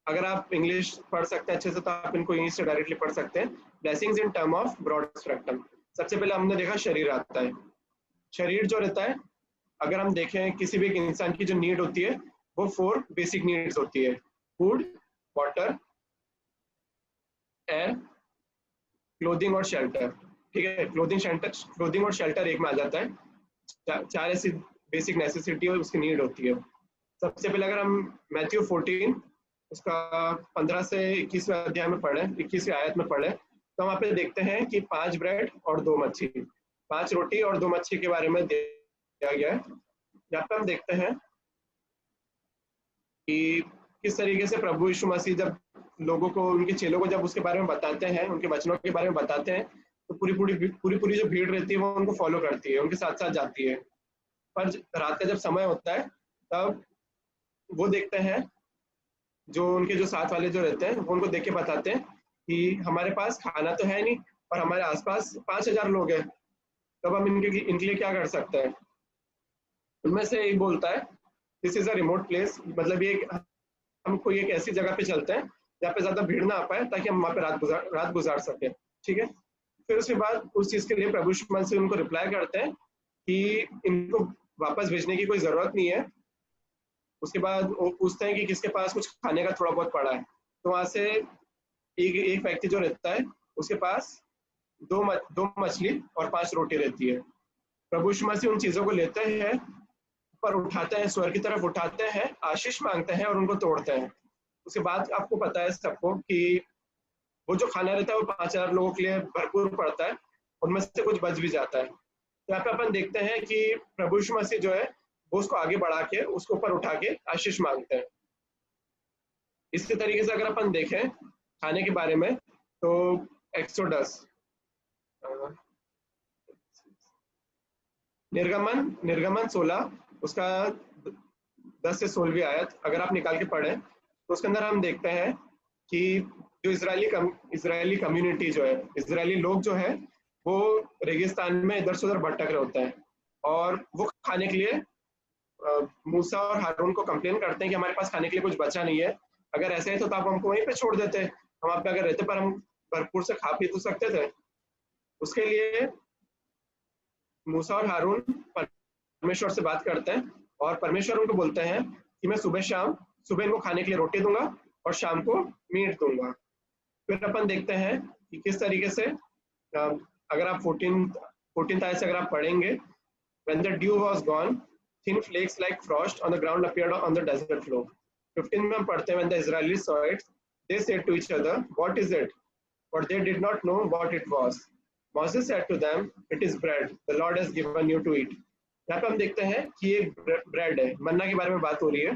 अगर आप इंग्लिश पढ़ सकते हैं अच्छे से तो आप इनको इंग्लिश से डायरेक्टली पढ़ सकते हैं। Blessings in term of broad spectrum. सबसे पहले हमने देखा शरीर आता है। शरीर जो रहता है, अगर हम देखें किसी भी एक इंसान की जो नीड होती है वो 4 बेसिक नीड्स होती है: फूड, वाटर, एयर, क्लोथिंग और शेल्टर। ठीक है, क्लोथिंग और शेल्टर एक में आ जाता है। 4 ऐसी बेसिक नेसेसिटी उसकी नीड होती है। सबसे पहले अगर हम मैथ्यू 14 उसका 15 से 21वें अध्याय में पढ़े, 21वें आयत में पढ़े, तो वहाँ पे देखते हैं कि 5 ब्रेड और 2 मच्छी, 5 रोटी और 2 मच्छी के बारे में दिया गया है। यहाँ पे हम देखते हैं कि किस तरीके से प्रभु यीशु मसीह जब लोगों को, उनके चेलों को जब उसके बारे में बताते हैं, उनके वचनों के बारे में बताते हैं, तो पूरी जो भीड़ रहती है वो उनको फॉलो करती है, उनके साथ साथ जाती है। पर रात का जब समय होता है तब वो देखते हैं, जो उनके जो साथ वाले जो रहते हैं वो उनको देख के बताते हैं कि हमारे पास खाना तो है नहीं और हमारे आसपास 5000 लोग हैं, तब हम इनके लिए क्या कर सकते हैं। उनमें से एक बोलता है this is a remote place, मतलब ये हम कोई एक ऐसी जगह पे चलते हैं जहाँ पे ज्यादा भीड़ ना आ पाए ताकि हम वहाँ पे रात गुजार सके। ठीक है, फिर उसके बाद उस चीज के लिए प्रभु यीशु मसीह उनको रिप्लाई करते हैं कि इनको वापस भेजने की कोई जरूरत नहीं है। उसके बाद वो पूछते हैं कि किसके पास कुछ खाने का थोड़ा बहुत पड़ा है, तो वहां से एक व्यक्ति जो रहता है उसके पास 2 मछली और 5 रोटी रहती है। प्रभु यीशु मसीह उन चीजों को लेते हैं, पर उठाते हैं, स्वर्ग की तरफ उठाते हैं, आशीष मांगते हैं और उनको तोड़ते हैं। उसके बाद आपको पता है सबको कि वो जो खाना रहता है वो 5000 लोगों के लिए भरपूर पड़ता है, उनमें से कुछ बच भी जाता है। तो यहाँ पे अपन देखते हैं कि प्रभु यीशु मसीह जो है वो उसको आगे बढ़ा के उसको ऊपर उठा के आशीष मांगते हैं। इसी तरीके से अगर अपन देखें खाने के बारे में तो एक्सोडस, निर्गमन 16 उसका 10 से 16वीं आयत अगर आप निकाल के पढ़ें तो उसके अंदर हम देखते हैं कि जो इजरायली कम्युनिटी जो है, इजरायली लोग जो है वो रेगिस्तान में इधर से उधर भटक रहे होते हैं और वो खाने के लिए मूसा और हारून को कंप्लेन करते हैं कि हमारे पास खाने के लिए कुछ बचा नहीं है, अगर ऐसे है तो आप हमको वहीं पे छोड़ देते, हम आप पे अगर रहते पर हम भरपूर से खा पी तो सकते थे। उसके लिए मूसा और हारून परमेश्वर से बात करते हैं और परमेश्वर उनको बोलते हैं कि मैं सुबह इनको खाने के लिए रोटी दूंगा और शाम को मीट दूंगा। फिर अपन देखते हैं कि किस तरीके से अगर आप 14th आयत से अगर आप पढ़ेंगे, when the dew was gone, thin flakes like frost on the ground appeared on the desert floor. 15 में हम पढ़ते हैं when the Israelites saw it, they said to each other, what is it? For they did not know what it was. Moses said to them, it is bread the Lord has given you to eat. यहाँ पे हम देखते हैं कि ये bread है, मन्ना के बारे में बात हो रही है।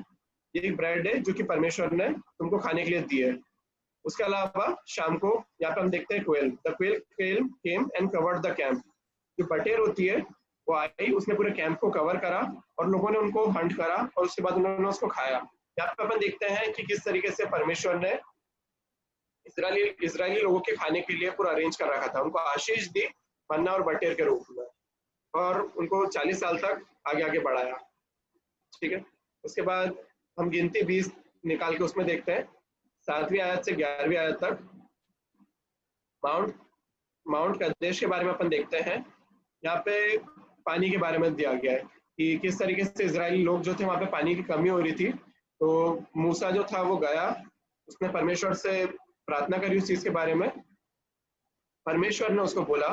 ये एक ब्रेड है जो कि परमेश्वर ने तुमको खाने के लिए दी है। उसके अलावा शाम को यहाँ पे हम देखते हैं quail, the quail came and covered the camp. जो बटेर होती है वो आई, उसने पूरे कैंप को कवर करा और लोगों ने उनको हंट करा और उसके बाद उन्होंने उसको खाया। यहाँ पे अपन देखते हैं कि किस तरीके से परमेश्वर ने इजरायली लोगों के खाने के लिए पूरा अरेंज कर रखा था, उनको आशीष दी मन्ना और बटेर के रूप में। और उनको 40 साल तक आगे आगे बढ़ाया। ठीक है, उसके बाद हम गिनती 20 निकाल के उसमें देखते हैं 7वीं आयत से 11वीं आयत तक माउंट कदेश के बारे में अपन देखते हैं। यहाँ पे पानी के बारे में दिया गया है कि किस तरीके से इजरायली लोग जो थे वहां पे पानी की कमी हो रही थी, तो मूसा जो था वो गया, उसने परमेश्वर से प्रार्थना करी उस चीज के बारे में। परमेश्वर ने उसको बोला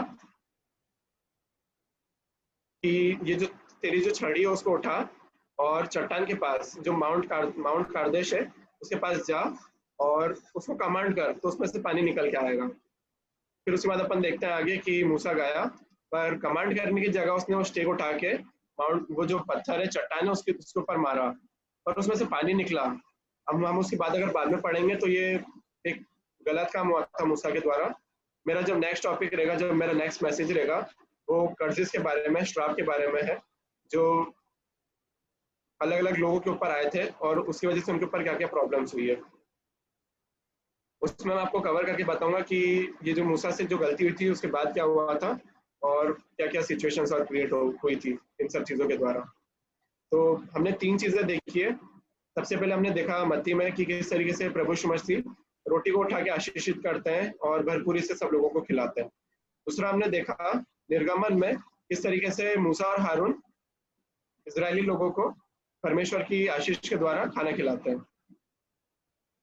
कि ये जो तेरी जो छड़ी है उसको उठा और चट्टान के पास जो माउंट कार्देश है उसके पास जा और उसको कमांड कर, तो उसमें से पानी निकल के आएगा। फिर उसके बाद अपन देखते हैं आगे कि मूसा गया, पर कमांड करने की जगह उसने वो स्टेक उठा के वो जो पत्थर है चट्टान है उसके ऊपर मारा और उसमें से पानी निकला। अब हम उसकी बात अगर बाद में पढ़ेंगे तो ये एक गलत काम हुआ था मूसा के द्वारा। मेरा जब नेक्स्ट टॉपिक रहेगा, जब मेरा नेक्स्ट मैसेज रहेगा, वो कर्जिस के बारे में, श्राप के बारे में है, जो अलग अलग लोगों के ऊपर आए थे और उसकी वजह से उनके ऊपर क्या क्या प्रॉब्लम्स हुई है। उसमें मैं आपको कवर करके बताऊंगा कि ये जो मूसा से जो गलती हुई थी उसके बाद क्या हुआ था और क्या क्या सिचुएशंस और क्रिएट हुई थी इन सब चीज़ों के द्वारा। तो हमने 3 चीज़ें देखी है। सबसे पहले हमने देखा मत्ती में कि किस तरीके से प्रभु यीशु मसीह रोटी को उठा के आशीषित करते हैं और भरपूरी से सब लोगों को खिलाते हैं। दूसरा हमने देखा निर्गमन में किस तरीके से मूसा और हारून इजरायली लोगों को परमेश्वर की आशीष के द्वारा खाना खिलाते हैं।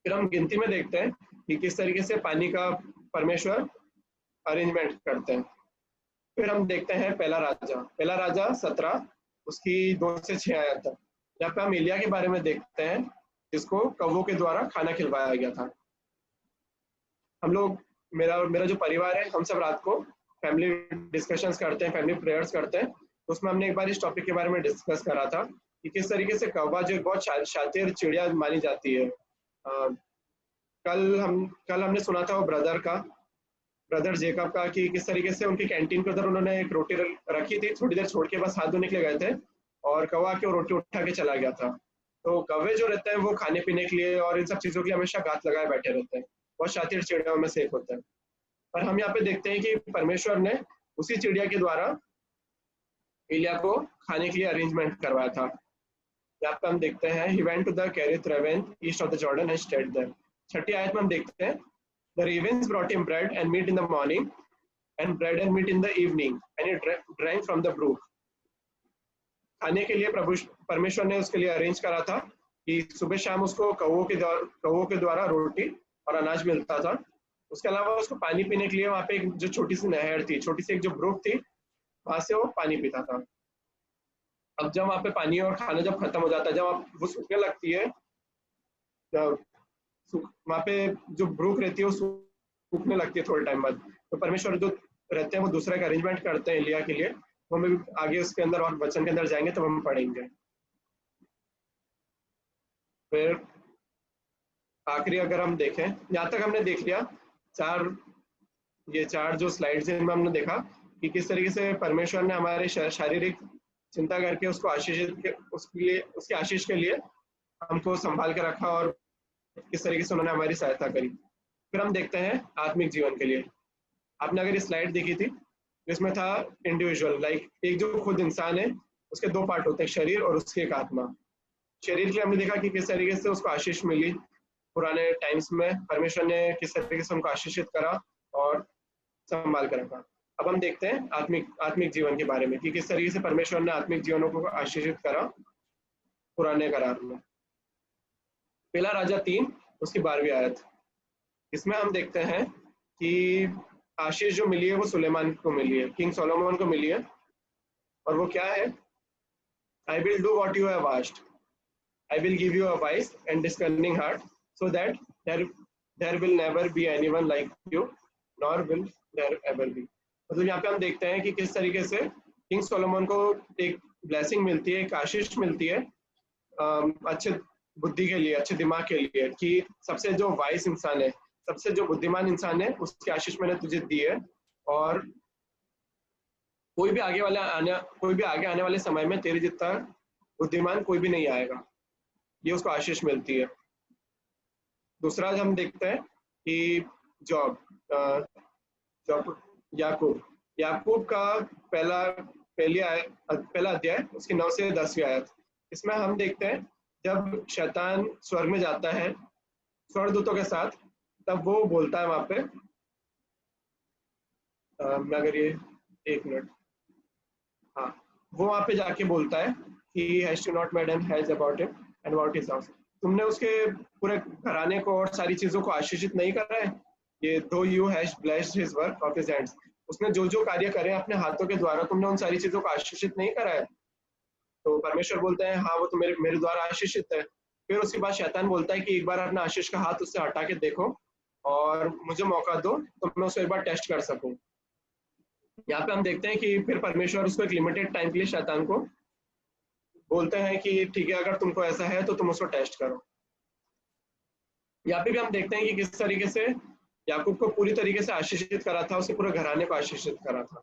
फिर हम गिनती में देखते हैं कि किस तरीके से पानी का परमेश्वर अरेंजमेंट करते हैं। फिर हम देखते हैं पहला राजा 17 उसकी 2 से 6 आयत तक। यहाँ पे हम एलिया के बारे में देखते हैं जिसको कौवों के द्वारा खाना खिलवाया गया था। हम लोग मेरा जो परिवार है, हम सब रात को फैमिली डिस्कशंस करते हैं, फैमिली प्रेयर्स करते हैं। तो उसमें हमने एक बार इस टॉपिक के बारे में डिस्कस करा था कि किस तरीके से कौवा जो बहुत शातिर चिड़िया मानी जाती है। कल हमने सुना था वो ब्रदर जेकब का कि किस तरीके से उनकी कैंटीन के उधर उन्होंने एक रोटी रखी थी, थोड़ी देर छोड़ के बस हाथ धोने के लिए गए थे और कौवा के रोटी उठा के चला गया था। तो कौवे जो रहते हैं वो खाने पीने के लिए और इन सब चीजों के लिए हमेशा गात लगाए बैठे रहते हैं, बहुत शातिर चिड़ियाओं में से एक होता है। पर हम यहाँ पे देखते हैं कि परमेश्वर ने उसी चिड़िया के द्वारा एलिया को खाने के लिए अरेंजमेंट करवाया था। यहाँ पे हम देखते हैं he went to the Kerith ravine east of the Jordan and stayed there। 6ठी आयत में हम देखते हैं the ravens brought him bread and meat in the morning and bread and meat in the evening and he drank from the brook। खाने के लिए परमेश्वर ने उसके लिए अरेंज करा था कि सुबह शाम उसको कौवों के द्वारा रोटी और अनाज मिलता था। उसके अलावा उसको पानी पीने के लिए वहां पे एक जो छोटी सी नहर थी, छोटी सी एक जो ब्रुक थी, वहां से वो पानी पीता था। अब जब वहां पे पानी और खाना जब खत्म हो जाता है, जब वो सूखने लगती है, वहां पे जो ब्रुक रहती है वो सूखने लगती है थोड़े टाइम बाद, तो परमेश्वर जो रहते हैं वो दूसरा का अरेंजमेंट करते हैं एलिया के लिए। वो हम आगे उसके अंदर और वचन के अंदर जाएंगे तो हम पढ़ेंगे। फिर आखिरी अगर हम देखें, यहाँ तक हमने देख लिया चार जो स्लाइड्स हैं, हमने देखा कि किस तरीके से परमेश्वर ने हमारे शारीरिक चिंता करके उसको उसकी आशीष के लिए हमको संभाल के रखा और किस तरीके से उन्होंने हमारी सहायता करी। फिर हम देखते हैं आत्मिक जीवन के लिए। आपने अगर ये स्लाइड देखी थी, इसमें था इंडिविजुअल, लाइक एक जो खुद इंसान है उसके 2 पार्ट होते हैं, शरीर और उसकी एक आत्मा। शरीर के लिए हमने देखा कि किस तरीके से उसको आशीष मिली पुराने टाइम्स में, परमेश्वर ने किस तरीके से उनको आशीषित करा और संभाल कर रखा। अब हम देखते हैं आत्मिक जीवन के बारे में कि किस तरीके से परमेश्वर ने आत्मिक जीवनों को आशीषित करा पुराने करार में। पहला राजा 3 उसकी 12वीं आयत, इसमें हम देखते हैं कि आशीष जो मिली है वो सुलेमान को मिली है, किंग सोलोमन को मिली है। और वो क्या है? I will do what you have asked, I will give you a wise and discerning heart so that there will never be anyone like you nor will there ever be। मतलब यहाँ पे हम देखते हैं कि किस तरीके से किंग सोलोमन को एक ब्लेसिंग मिलती है, एक आशीष मिलती है अच्छे बुद्धि के लिए, अच्छे दिमाग के लिए, कि सबसे जो वाइस इंसान है, सबसे जो बुद्धिमान इंसान है, उसकी आशीष मैंने तुझे दी है और कोई भी आगे आने वाले समय में तेरे जितना बुद्धिमान कोई भी नहीं आएगा, ये उसको आशीष मिलती है। दूसरा हम देखते हैं कि याकूब का पहला पहला अध्याय उसकी 9 से 10वीं आयत। इसमें हम देखते हैं जब शैतान स्वर्ग में जाता है स्वर्गदूतों के साथ, तब वो बोलता है वहां पे, मैं अगर ये 1 मिनट, हाँ, वो वहां पे जाके बोलता है कि has to not made an hedge about him and about his house, तुमने उसके पूरे घराने को और सारी चीजों को आशीषित नहीं करा है। ये दो you has blessed his work of his hands, उसने जो जो कार्य करे अपने हाथों के द्वारा, तुमने उन सारी चीजों को आशीषित नहीं करा है। तो परमेश्वर बोलते हैं हाँ वो तो मेरे द्वारा आशीषित है। फिर उसके बाद शैतान बोलता है कि एक बार अपना आशीष का हाथ उससे हटा के देखो और मुझे मौका दो तो मैं उसको एक बार टेस्ट कर सकूं। यहाँ पे हम देखते हैं कि फिर परमेश्वर उसको एक लिमिटेड टाइम के लिए शैतान को बोलते हैं कि ठीक है अगर तुमको ऐसा है तो तुम उसको टेस्ट करो। यहाँ पे भी हम देखते हैं कि किस तरीके से याकूब को पूरी तरीके से आशीषित करा था, उसके पूरे घराने को आशीषित करा था।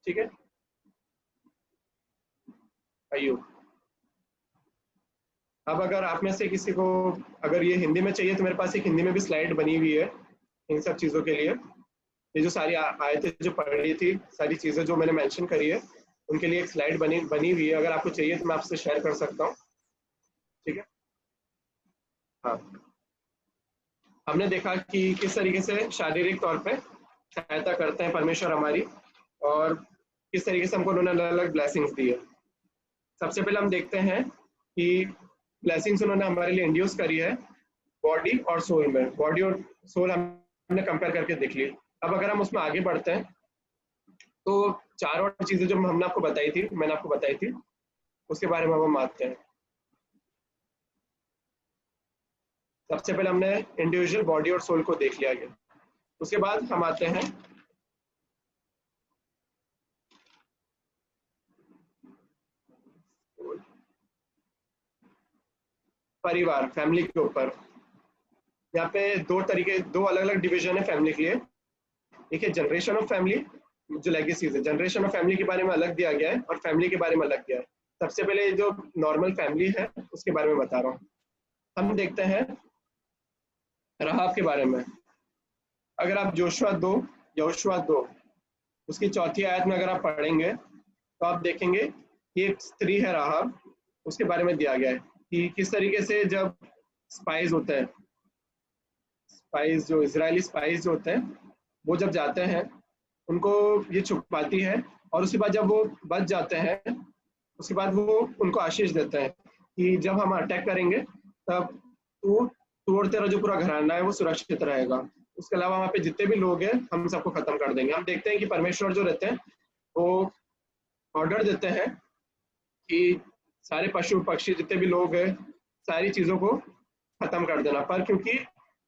ठीक है, अय्यूब। अब अगर आप में से किसी को अगर ये हिंदी में चाहिए तो मेरे पास एक हिंदी में भी स्लाइड बनी हुई है इन सब चीजों के लिए। ये जो सारी आयतें जो पढ़ी थी, सारी चीजें जो मैंने मेंशन करी है, उनके लिए एक स्लाइड बनी हुई है। अगर आपको चाहिए तो मैं आपसे शेयर कर सकता हूँ। ठीक है, हाँ, हमने देखा कि किस तरीके से शारीरिक तौर पे सहायता करते हैं परमेश्वर हमारी, और किस तरीके से हमको उन्होंने अलग अलग ब्लेसिंग्स दी है। सबसे पहले हम देखते हैं कि ब्लेसिंग्स उन्होंने हमारे लिए इंड्यूस करी है बॉडी और सोल में। बॉडी और सोल हमने कंपेयर करके देख ली। अब अगर हम उसमें आगे बढ़ते हैं तो 4 और चीजें जो मैंने आपको बताई थी उसके बारे में हम बात हैं। सबसे पहले हमने इंडिविजुअल बॉडी और सोल को देख लिया गया। उसके बाद हम आते हैं परिवार, फैमिली के ऊपर। यहाँ पे दो अलग अलग डिवीजन है फैमिली के लिए। एक है जनरेशन ऑफ फैमिली, जो लेगेसीज है। जनरेशन ऑफ फैमिली के बारे में अलग दिया गया है और फैमिली के बारे में अलग दिया है। सबसे पहले जो नॉर्मल फैमिली है उसके बारे में बता रहा हूँ। हम देखते हैं राहाब के बारे में। अगर आप यहोशुआ 2 उसकी 4थी आयत में अगर आप पढ़ेंगे तो आप देखेंगे कि एक स्त्री है राहाब, उसके बारे में दिया गया है कि किस तरीके से जब स्पाइस होते हैं, स्पाइस जो इजरायली स्पाइस जो होते हैं वो जब जाते हैं उनको ये छुपाती है, और उसके बाद जब वो बच जाते हैं उसके बाद वो उनको आशीष देते हैं कि जब हम अटैक करेंगे तब तू और तेरा जो पूरा घराना है वो सुरक्षित रहेगा। उसके अलावा वहाँ पे जितने भी लोग हैं हम सबको खत्म कर देंगे। हम देखते हैं कि परमेश्वर जो रहते हैं वो ऑर्डर देते हैं कि सारे पशु पक्षी जितने भी लोग हैं सारी चीजों को खत्म कर देना। पर क्योंकि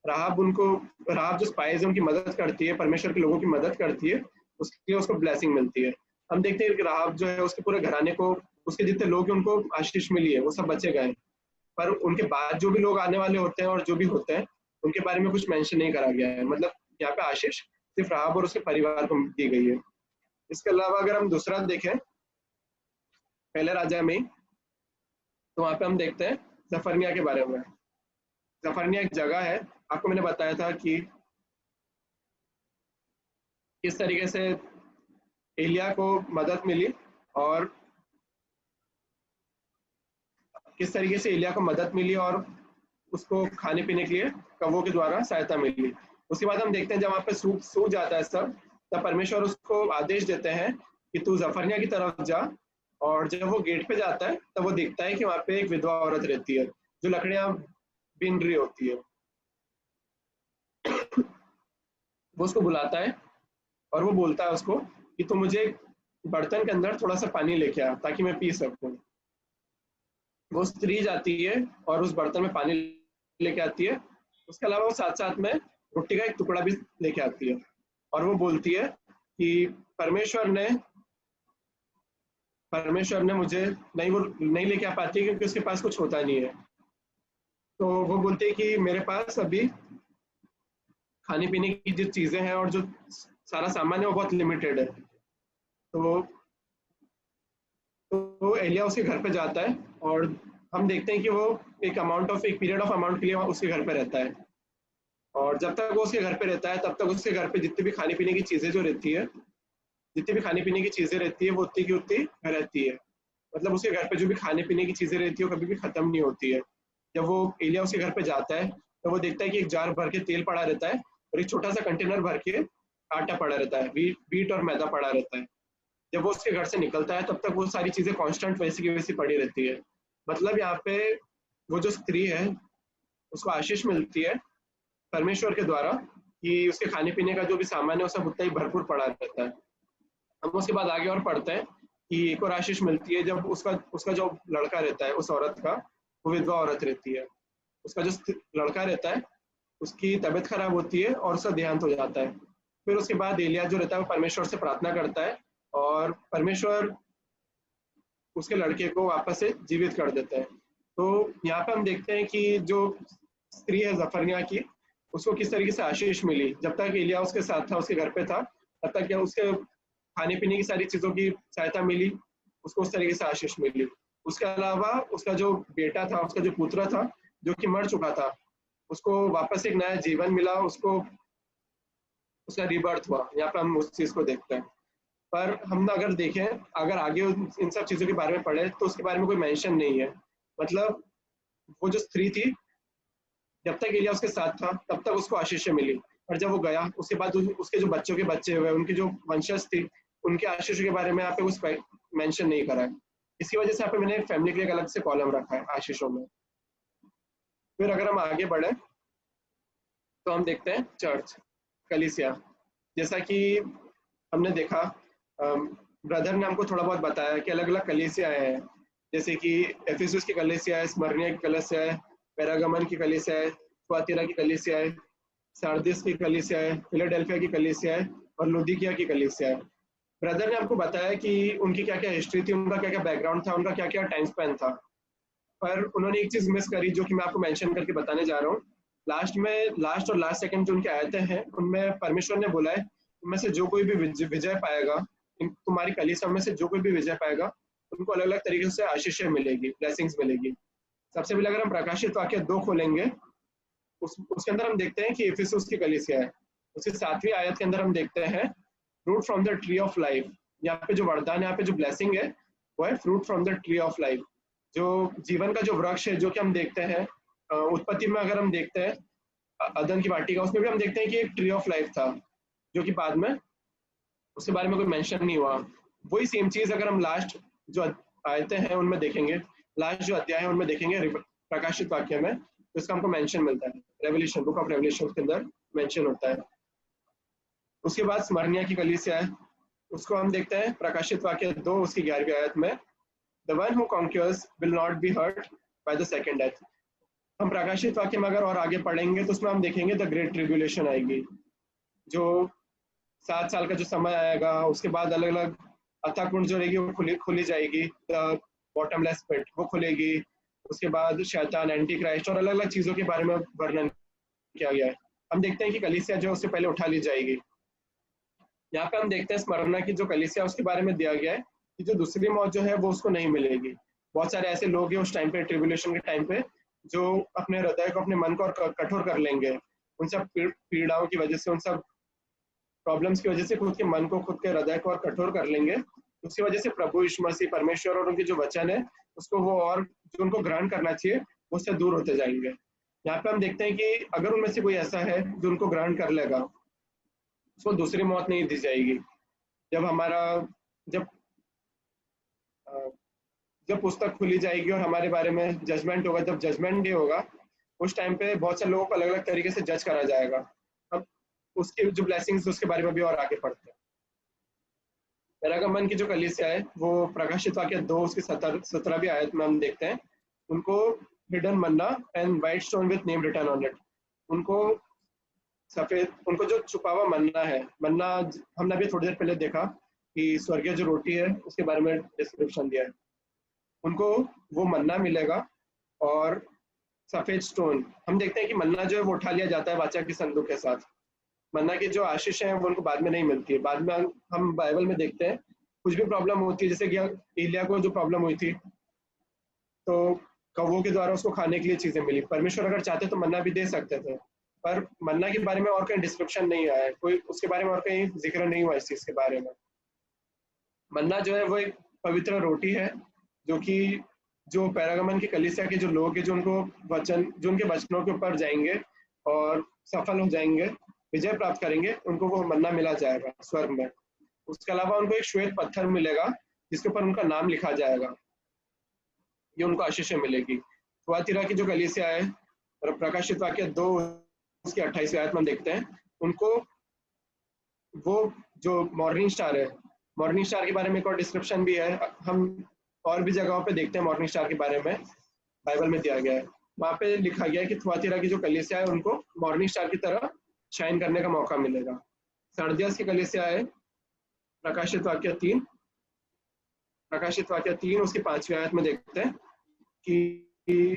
राहाब जो स्पाइस है उनकी मदद करती है, परमेश्वर के लोगों की मदद करती है, उसके लिए उसको ब्लेसिंग मिलती है। हम देखते हैं कि राहाब जो है उसके पूरे घराने को, उसके जितने लोग हैं उनको आशीष मिली है, वो सब बचे गए। पर उनके बाद जो भी लोग आने वाले होते हैं और जो भी होते हैं उनके बारे में कुछ मेंशन नहीं करा गया है। मतलब यहाँ पे आशीष सिर्फ राहाब और उसके परिवार को दी गई है। इसके अलावा अगर हम दूसरा देखें पहले राजा में, तो वहां पे हम देखते हैं जफरनिया के बारे में। जफरनिया एक जगह है, आपको मैंने बताया था कि किस तरीके से एलिया को मदद मिली और उसको खाने पीने के लिए कौवों के द्वारा सहायता मिली। उसके बाद हम देखते हैं जब वहां पे सूख जाता है सब, तब परमेश्वर उसको आदेश देते हैं कि तू जफरनिया की तरफ जा, और जब वो गेट पे जाता है तब वो देखता है कि वहां पे एक विधवा औरत रहती है जो लकड़ियां बीन रही होती है। वो उसको बुलाता है और वो बोलता है उसको कि तू मुझे बर्तन के अंदर थोड़ा सा पानी लेके आ ताकि मैं पी सकूं। वो स्त्री जाती है और उस बर्तन में पानी लेके आती है। उसके अलावा वो साथ साथ में रोटी का एक टुकड़ा भी लेके आती है, और वो बोलती है कि परमेश्वर ने मुझे नहीं लेके आ पाती क्योंकि उसके पास कुछ होता नहीं है। तो वो बोलती है कि मेरे पास अभी खाने पीने की जो चीजें हैं और जो सारा सामान है वो बहुत लिमिटेड है। तो एलिया उसके घर पे जाता है और हम देखते हैं कि वो एक पीरियड ऑफ अमाउंट के लिए उसके घर पे रहता है, और जब तक वो उसके घर पे रहता है तब तक उसके घर पे जितनी भी खाने पीने की चीजें जो रहती है जितनी भी खाने पीने की चीजें रहती है वो उतनी की उतनी रहती है। मतलब उसके घर पे जो भी खाने पीने की चीजें रहती है वो कभी भी खत्म नहीं होती है। जब वो एलिया उसके घर पे जाता है तो वो देखता है कि एक जार भर के तेल पड़ा रहता है और एक छोटा सा कंटेनर भर के आटा पड़ा रहता है, वीट और मैदा पड़ा रहता है। जब वो उसके घर से निकलता है तब तक वो सारी चीजें कांस्टेंट वैसी की वैसी पड़ी रहती है। मतलब यहाँ पे वो जो स्त्री है उसको आशीष मिलती है परमेश्वर के द्वारा कि उसके खाने पीने का जो भी सामान है वो सब उतना ही भरपूर पड़ा रहता है। हम उसके बाद आगे और पढ़ते हैं कि एक और आशीष मिलती है जब उसका जो लड़का रहता है उस औरत का, वो विधवा औरत रहती है। उसका जो लड़का रहता है उसकी तबीयत खराब होती है और उसका देहांत हो जाता है। फिर उसके बाद एलिया जो रहता है वो परमेश्वर से प्रार्थना करता है और परमेश्वर उसके लड़के को वापस से जीवित कर देता है। तो यहाँ पे हम देखते हैं कि जो स्त्री है जफरनिया की, उसको किस तरीके से आशीष मिली। जब तक एलिया उसके साथ था, उसके घर पे था, तब तक क्या उसके खाने पीने की सारी चीजों की सहायता मिली, उसको उस तरीके से आशीष मिली। उसके अलावा उसका जो बेटा था, उसका जो पुत्र था जो कि मर चुका था, उसको वापस एक नया जीवन मिला, उसको उसका रिबर्थ हुआ। यहाँ पे हम उस चीज को देखते हैं। पर हम अगर देखें, अगर आगे इन सब चीजों के बारे में पढ़े तो उसके बारे में कोई मेंशन नहीं है। मतलब वो जो स्त्री थी, जब तक एलिया उसके साथ था तब तक उसको आशीष मिली, और जब वो गया उसके बाद उसके जो बच्चों के बच्चे हुए, उनकी जो वंशज थी, उनके आशीष के बारे में यहाँ पे कुछ मेंशन नहीं करा है। इसकी वजह से यहाँ पे मैंने फैमिली के लिए एक अलग से कॉलम रखा है आशीषों में। फिर अगर हम आगे बढ़े तो हम देखते हैं चर्च, कलीसिया। जैसा कि हमने देखा, ब्रदर ने हमको थोड़ा बहुत बताया कि अलग अलग कलीसिया हैं, जैसे कि एफिसुस की कलीसिया है, स्मरनिया की कलीसिया है, पेरागमन की कलीसिया है, थुआतीरा की कलीसिया है, सार्दिस की कलीसिया है, फिलाडेल्फिया की कलीसिया है और लुदिकिया की कलीसिया है। ब्रदर ने आपको बताया कि उनकी क्या क्या हिस्ट्री थी, उनका क्या क्या बैकग्राउंड था, उनका क्या क्या टाइम स्पेन था। पर उन्होंने एक चीज मिस करी जो कि मैं आपको मेंशन करके बताने जा रहा हूँ। लास्ट और लास्ट सेकंड जो उनके आयतें हैं उनमें परमेश्वर ने बोला है, उनमें से जो कोई भी विजय पाएगा, तुम्हारी कलीसिया में से जो कोई भी विजय पाएगा, उनको अलग अलग तरीके से आशीषें मिलेगी, ब्लेसिंग्स मिलेगी। सबसे पहले अगर हम प्रकाशित वाक्य 2 खोलेंगे, उसके अंदर हम देखते हैं कि इफिसुस की कलीसिया है। उसकी 7वीं आयत के अंदर हम देखते हैं fruit from the tree of life. यहाँ पे जो वरदान, यहाँ पे जो ब्लेसिंग है वो है fruit from the tree of life. जो जीवन का जो वृक्ष है, जो कि हम देखते हैं उत्पत्ति में, अगर हम देखते हैं अदन की वाटिका, उसमें भी हम देखते हैं कि एक ट्री ऑफ लाइफ था, जो कि बाद में उसके बारे में कोई मेंशन नहीं हुआ। वही सेम चीज अगर हम लास्ट जो आयतें हैं उनमें देखेंगे, लास्ट जो अध्याय है उनमें देखेंगे प्रकाशित वाक्य में, तो इसका हमको मेंशन मिलता है। रेवल्यूशन, बुक ऑफ रेवल्यूशन के अंदर मेंशन होता है। उसके बाद स्मरनिया की कलीसिया है, उसको हम देखते हैं प्रकाशित वाक्य 2 उसकी 11वीं आयत में, the one who conquers will not be hurt by the second death. हम प्रकाशित वाक्य में अगर और आगे पढ़ेंगे तो उसमें हम देखेंगे द ग्रेट ट्रिब्यूलेशन आएगी, जो 7 साल का जो समय आएगा, उसके बाद अलग अलग अथाह कुंड जो रहेगी वो खुली जाएगी, द बॉटमलेस पिट वो खुलेगी। उसके बाद शैतान, एंटी क्राइस्ट और अलग अलग चीजों के बारे में वर्णन किया गया है। हम देखते हैं कि कलीसिया जो उससे पहले उठा ली जाएगी। यहाँ पे हम देखते हैं स्मरणा की जो कलीसिया, उसके बारे में दिया गया है कि जो दूसरी मौत जो है वो उसको नहीं मिलेगी। बहुत सारे ऐसे लोग हैं उस टाइम पे, ट्रिब्यूलेशन के टाइम पे, जो अपने हृदय को, अपने मन को और कठोर कर लेंगे। उन सब पीड़ाओं की वजह से, उन सब प्रॉब्लम्स की वजह से खुद के मन को, खुद के हृदय को और कठोर कर लेंगे। उसकी वजह से प्रभु यीशु मसीह, परमेश्वर और उनके जो वचन है उसको वो और जो उनको ग्रहण करना चाहिए उससे दूर होते जाएंगे। यहाँ पे हम देखते हैं कि अगर उनमें से कोई ऐसा है जो उनको ग्रहण कर लेगा, उसको दूसरी मौत नहीं दी जाएगी। जब पुस्तक खुली जाएगी और हमारे बारे में जजमेंट होगा, जब जजमेंट डे होगा, उस टाइम पे बहुत से लोगों को अलग अलग तरीके से जज करा जाएगा। अब उसके जो ब्लेसिंग्स उसके बारे में भी और आगे पढ़ते हैं। पेरागमन की जो कलीसिया है वो प्रकाशित वाक्य 2 उसकी 17वीं आयत में हम देखते हैं, उनको hidden manna and white stone with name written on it, उनको जो छुपा हुआ मन्ना है, मन्ना हमने अभी थोड़ी देर पहले देखा कि स्वर्गीय जो रोटी है उसके बारे में डिस्क्रिप्शन दिया है। उनको वो मन्ना मिलेगा और सफेद स्टोन। हम देखते हैं कि मन्ना जो है वो उठा लिया जाता है वाचा की संदूक के साथ। मन्ना की जो आशीष है वो उनको बाद में नहीं मिलती है। बाद में हम बाइबल में देखते हैं कुछ भी प्रॉब्लम होती है, जैसे कि एलिया को जो प्रॉब्लम हुई थी तो कौवों के द्वारा उसको खाने के लिए चीजें मिली। परमेश्वर अगर चाहते तो मन्ना भी दे सकते थे, पर मन्ना के बारे में और कहीं डिस्क्रिप्शन नहीं आया है, कोई उसके बारे में और कहीं जिक्र नहीं हुआ इस चीज के बारे में। मन्ना जो है वो एक पवित्र रोटी है जो पैरागमन की कलीसिया के जो लोग हैं जो उनके वचनों के ऊपर जाएंगे और सफल हो जाएंगे, विजय प्राप्त करेंगे, उनको वो मन्ना मिला जाएगा स्वर्ग में। उसके अलावा उनको एक श्वेत पत्थर मिलेगा जिसके ऊपर उनका नाम लिखा जाएगा, ये उनको आशीष मिलेगी। थुआतीरा की जो कलीसिया है, और प्रकाशित वाक्य 2 उसकी 28वीं आयत में देखते हैं, उनको वो जो मॉर्निंग स्टार है, मॉर्निंग स्टार के बारे में एक और डिस्क्रिप्शन भी है, हम और भी जगहों पे देखते हैं मॉर्निंग स्टार के बारे में, बाइबल में दिया गया है। वहां पे लिखा गया है कि थुआतीरा की जो कलीसिया है उनको मॉर्निंग स्टार की तरह शाइन करने का मौका मिलेगा। सर्दियस की कलीसिया है, प्रकाशित वाक्य 3 उसकी 5वीं आयत में देखते हैं कि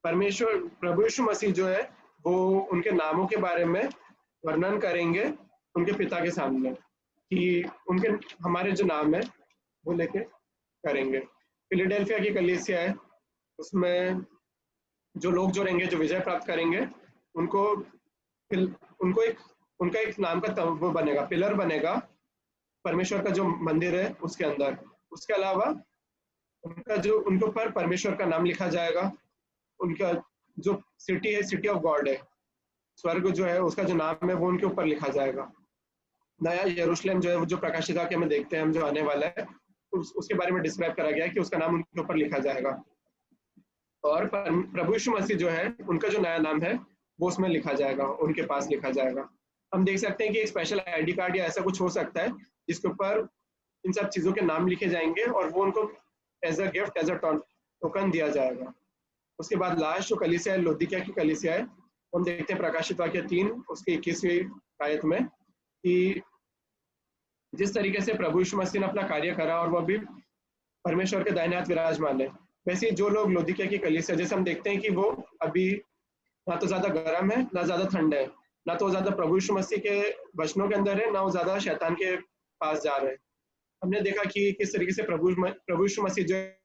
परमेश्वर प्रभु यीशु मसीह जो है वो उनके नामों के बारे में वर्णन करेंगे उनके पिता के सामने, कि उनके हमारे जो नाम है वो लेके करेंगे। फिलाडेल्फिया की कलीसिया है, उसमें जो लोग जो रहेंगे, जो विजय प्राप्त करेंगे, उनका एक नाम का वो बनेगा, पिलर बनेगा परमेश्वर का जो मंदिर है उसके अंदर। उसके अलावा उनके ऊपर परमेश्वर का नाम लिखा जाएगा, उनका जो सिटी है, सिटी ऑफ गॉड है, स्वर्ग जो है उसका जो नाम है वो उनके ऊपर लिखा जाएगा। नया यरूशलेम जो है, जो प्रकाशित वाक्य में देखते हैं हम, जो आने वाला है, उसके बारे में डिस्क्राइब करा गया है कि उसका नाम उनके ऊपर लिखा जाएगा। और प्रभु यीशु मसीह जो है उनका जो नया नाम है वो उसमें लिखा जाएगा, उनके पास लिखा जाएगा। हम देख सकते हैं कि एक स्पेशल आईडी कार्ड या ऐसा कुछ हो सकता है जिसके ऊपर इन सब चीजों के नाम लिखे जाएंगे और वो उनको as a gift, as a token दिया जाएगा। उसके बाद लास्ट जो कलीसिया है, लौदीकिया की कलीसिया है, हम देखते हैं प्रकाशित वाक्य 3 उसकी 21वीं आयत में कि जिस तरीके से प्रभु यीशु मसीह ने अपना कार्य करा और वो अभी परमेश्वर के दाहिने हाथ विराजमान है, वैसे जो लोग लौदीकिया की कलीसिया, जैसे हम देखते हैं कि वो अभी ना तो ज्यादा गर्म है ना ज्यादा ठंड है, ना तो ज्यादा प्रभु यीशु मसीह के वचनों के अंदर है, ना वो ज्यादा शैतान के पास जा रहे हैं। हमने देखा कि किस तरीके से प्रभु यीशु मसीह जो है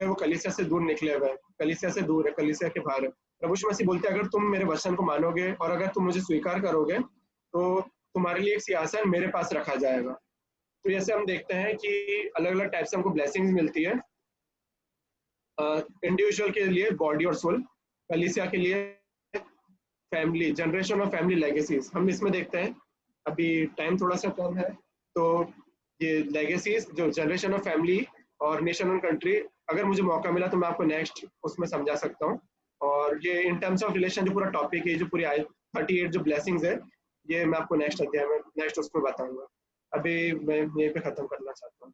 वो कलीसिया से दूर निकले हुए हैं, कलीसिया से दूर है, कलीसिया के बाहर है। प्रभु यीशु मसीह बोलते हैं, अगर तुम मेरे वचन को मानोगे और अगर तुम मुझे स्वीकार करोगे तो तुम्हारे लिए एक सिंहासन मेरे पास रखा जाएगा। तो जैसे हम देखते हैं कि अलग अलग टाइप से हमको ब्लेसिंग्स मिलती है, इंडिविजुअल के लिए बॉडी और सोल, कलीसिया के लिए फैमिली, जनरेशन और फैमिली लेगेसीज। हम इसमें देखते हैं, अभी टाइम थोड़ा सा कम है, तो ये लेगेसीज जो जनरेशन ऑफ फैमिली और नेशन और कंट्री, अगर मुझे मौका मिला तो मैं आपको नेक्स्ट उसमें समझा सकता हूँ। और ये इन टर्म्स ऑफ रिलेशन जो पूरा टॉपिक है, जो पूरी 38 जो ब्लेसिंग्स है, ये मैं आपको नेक्स्ट अध्याय में, नेक्स्ट उसमें बताऊंगा। अभी मैं यहीं पे खत्म करना चाहता हूँ।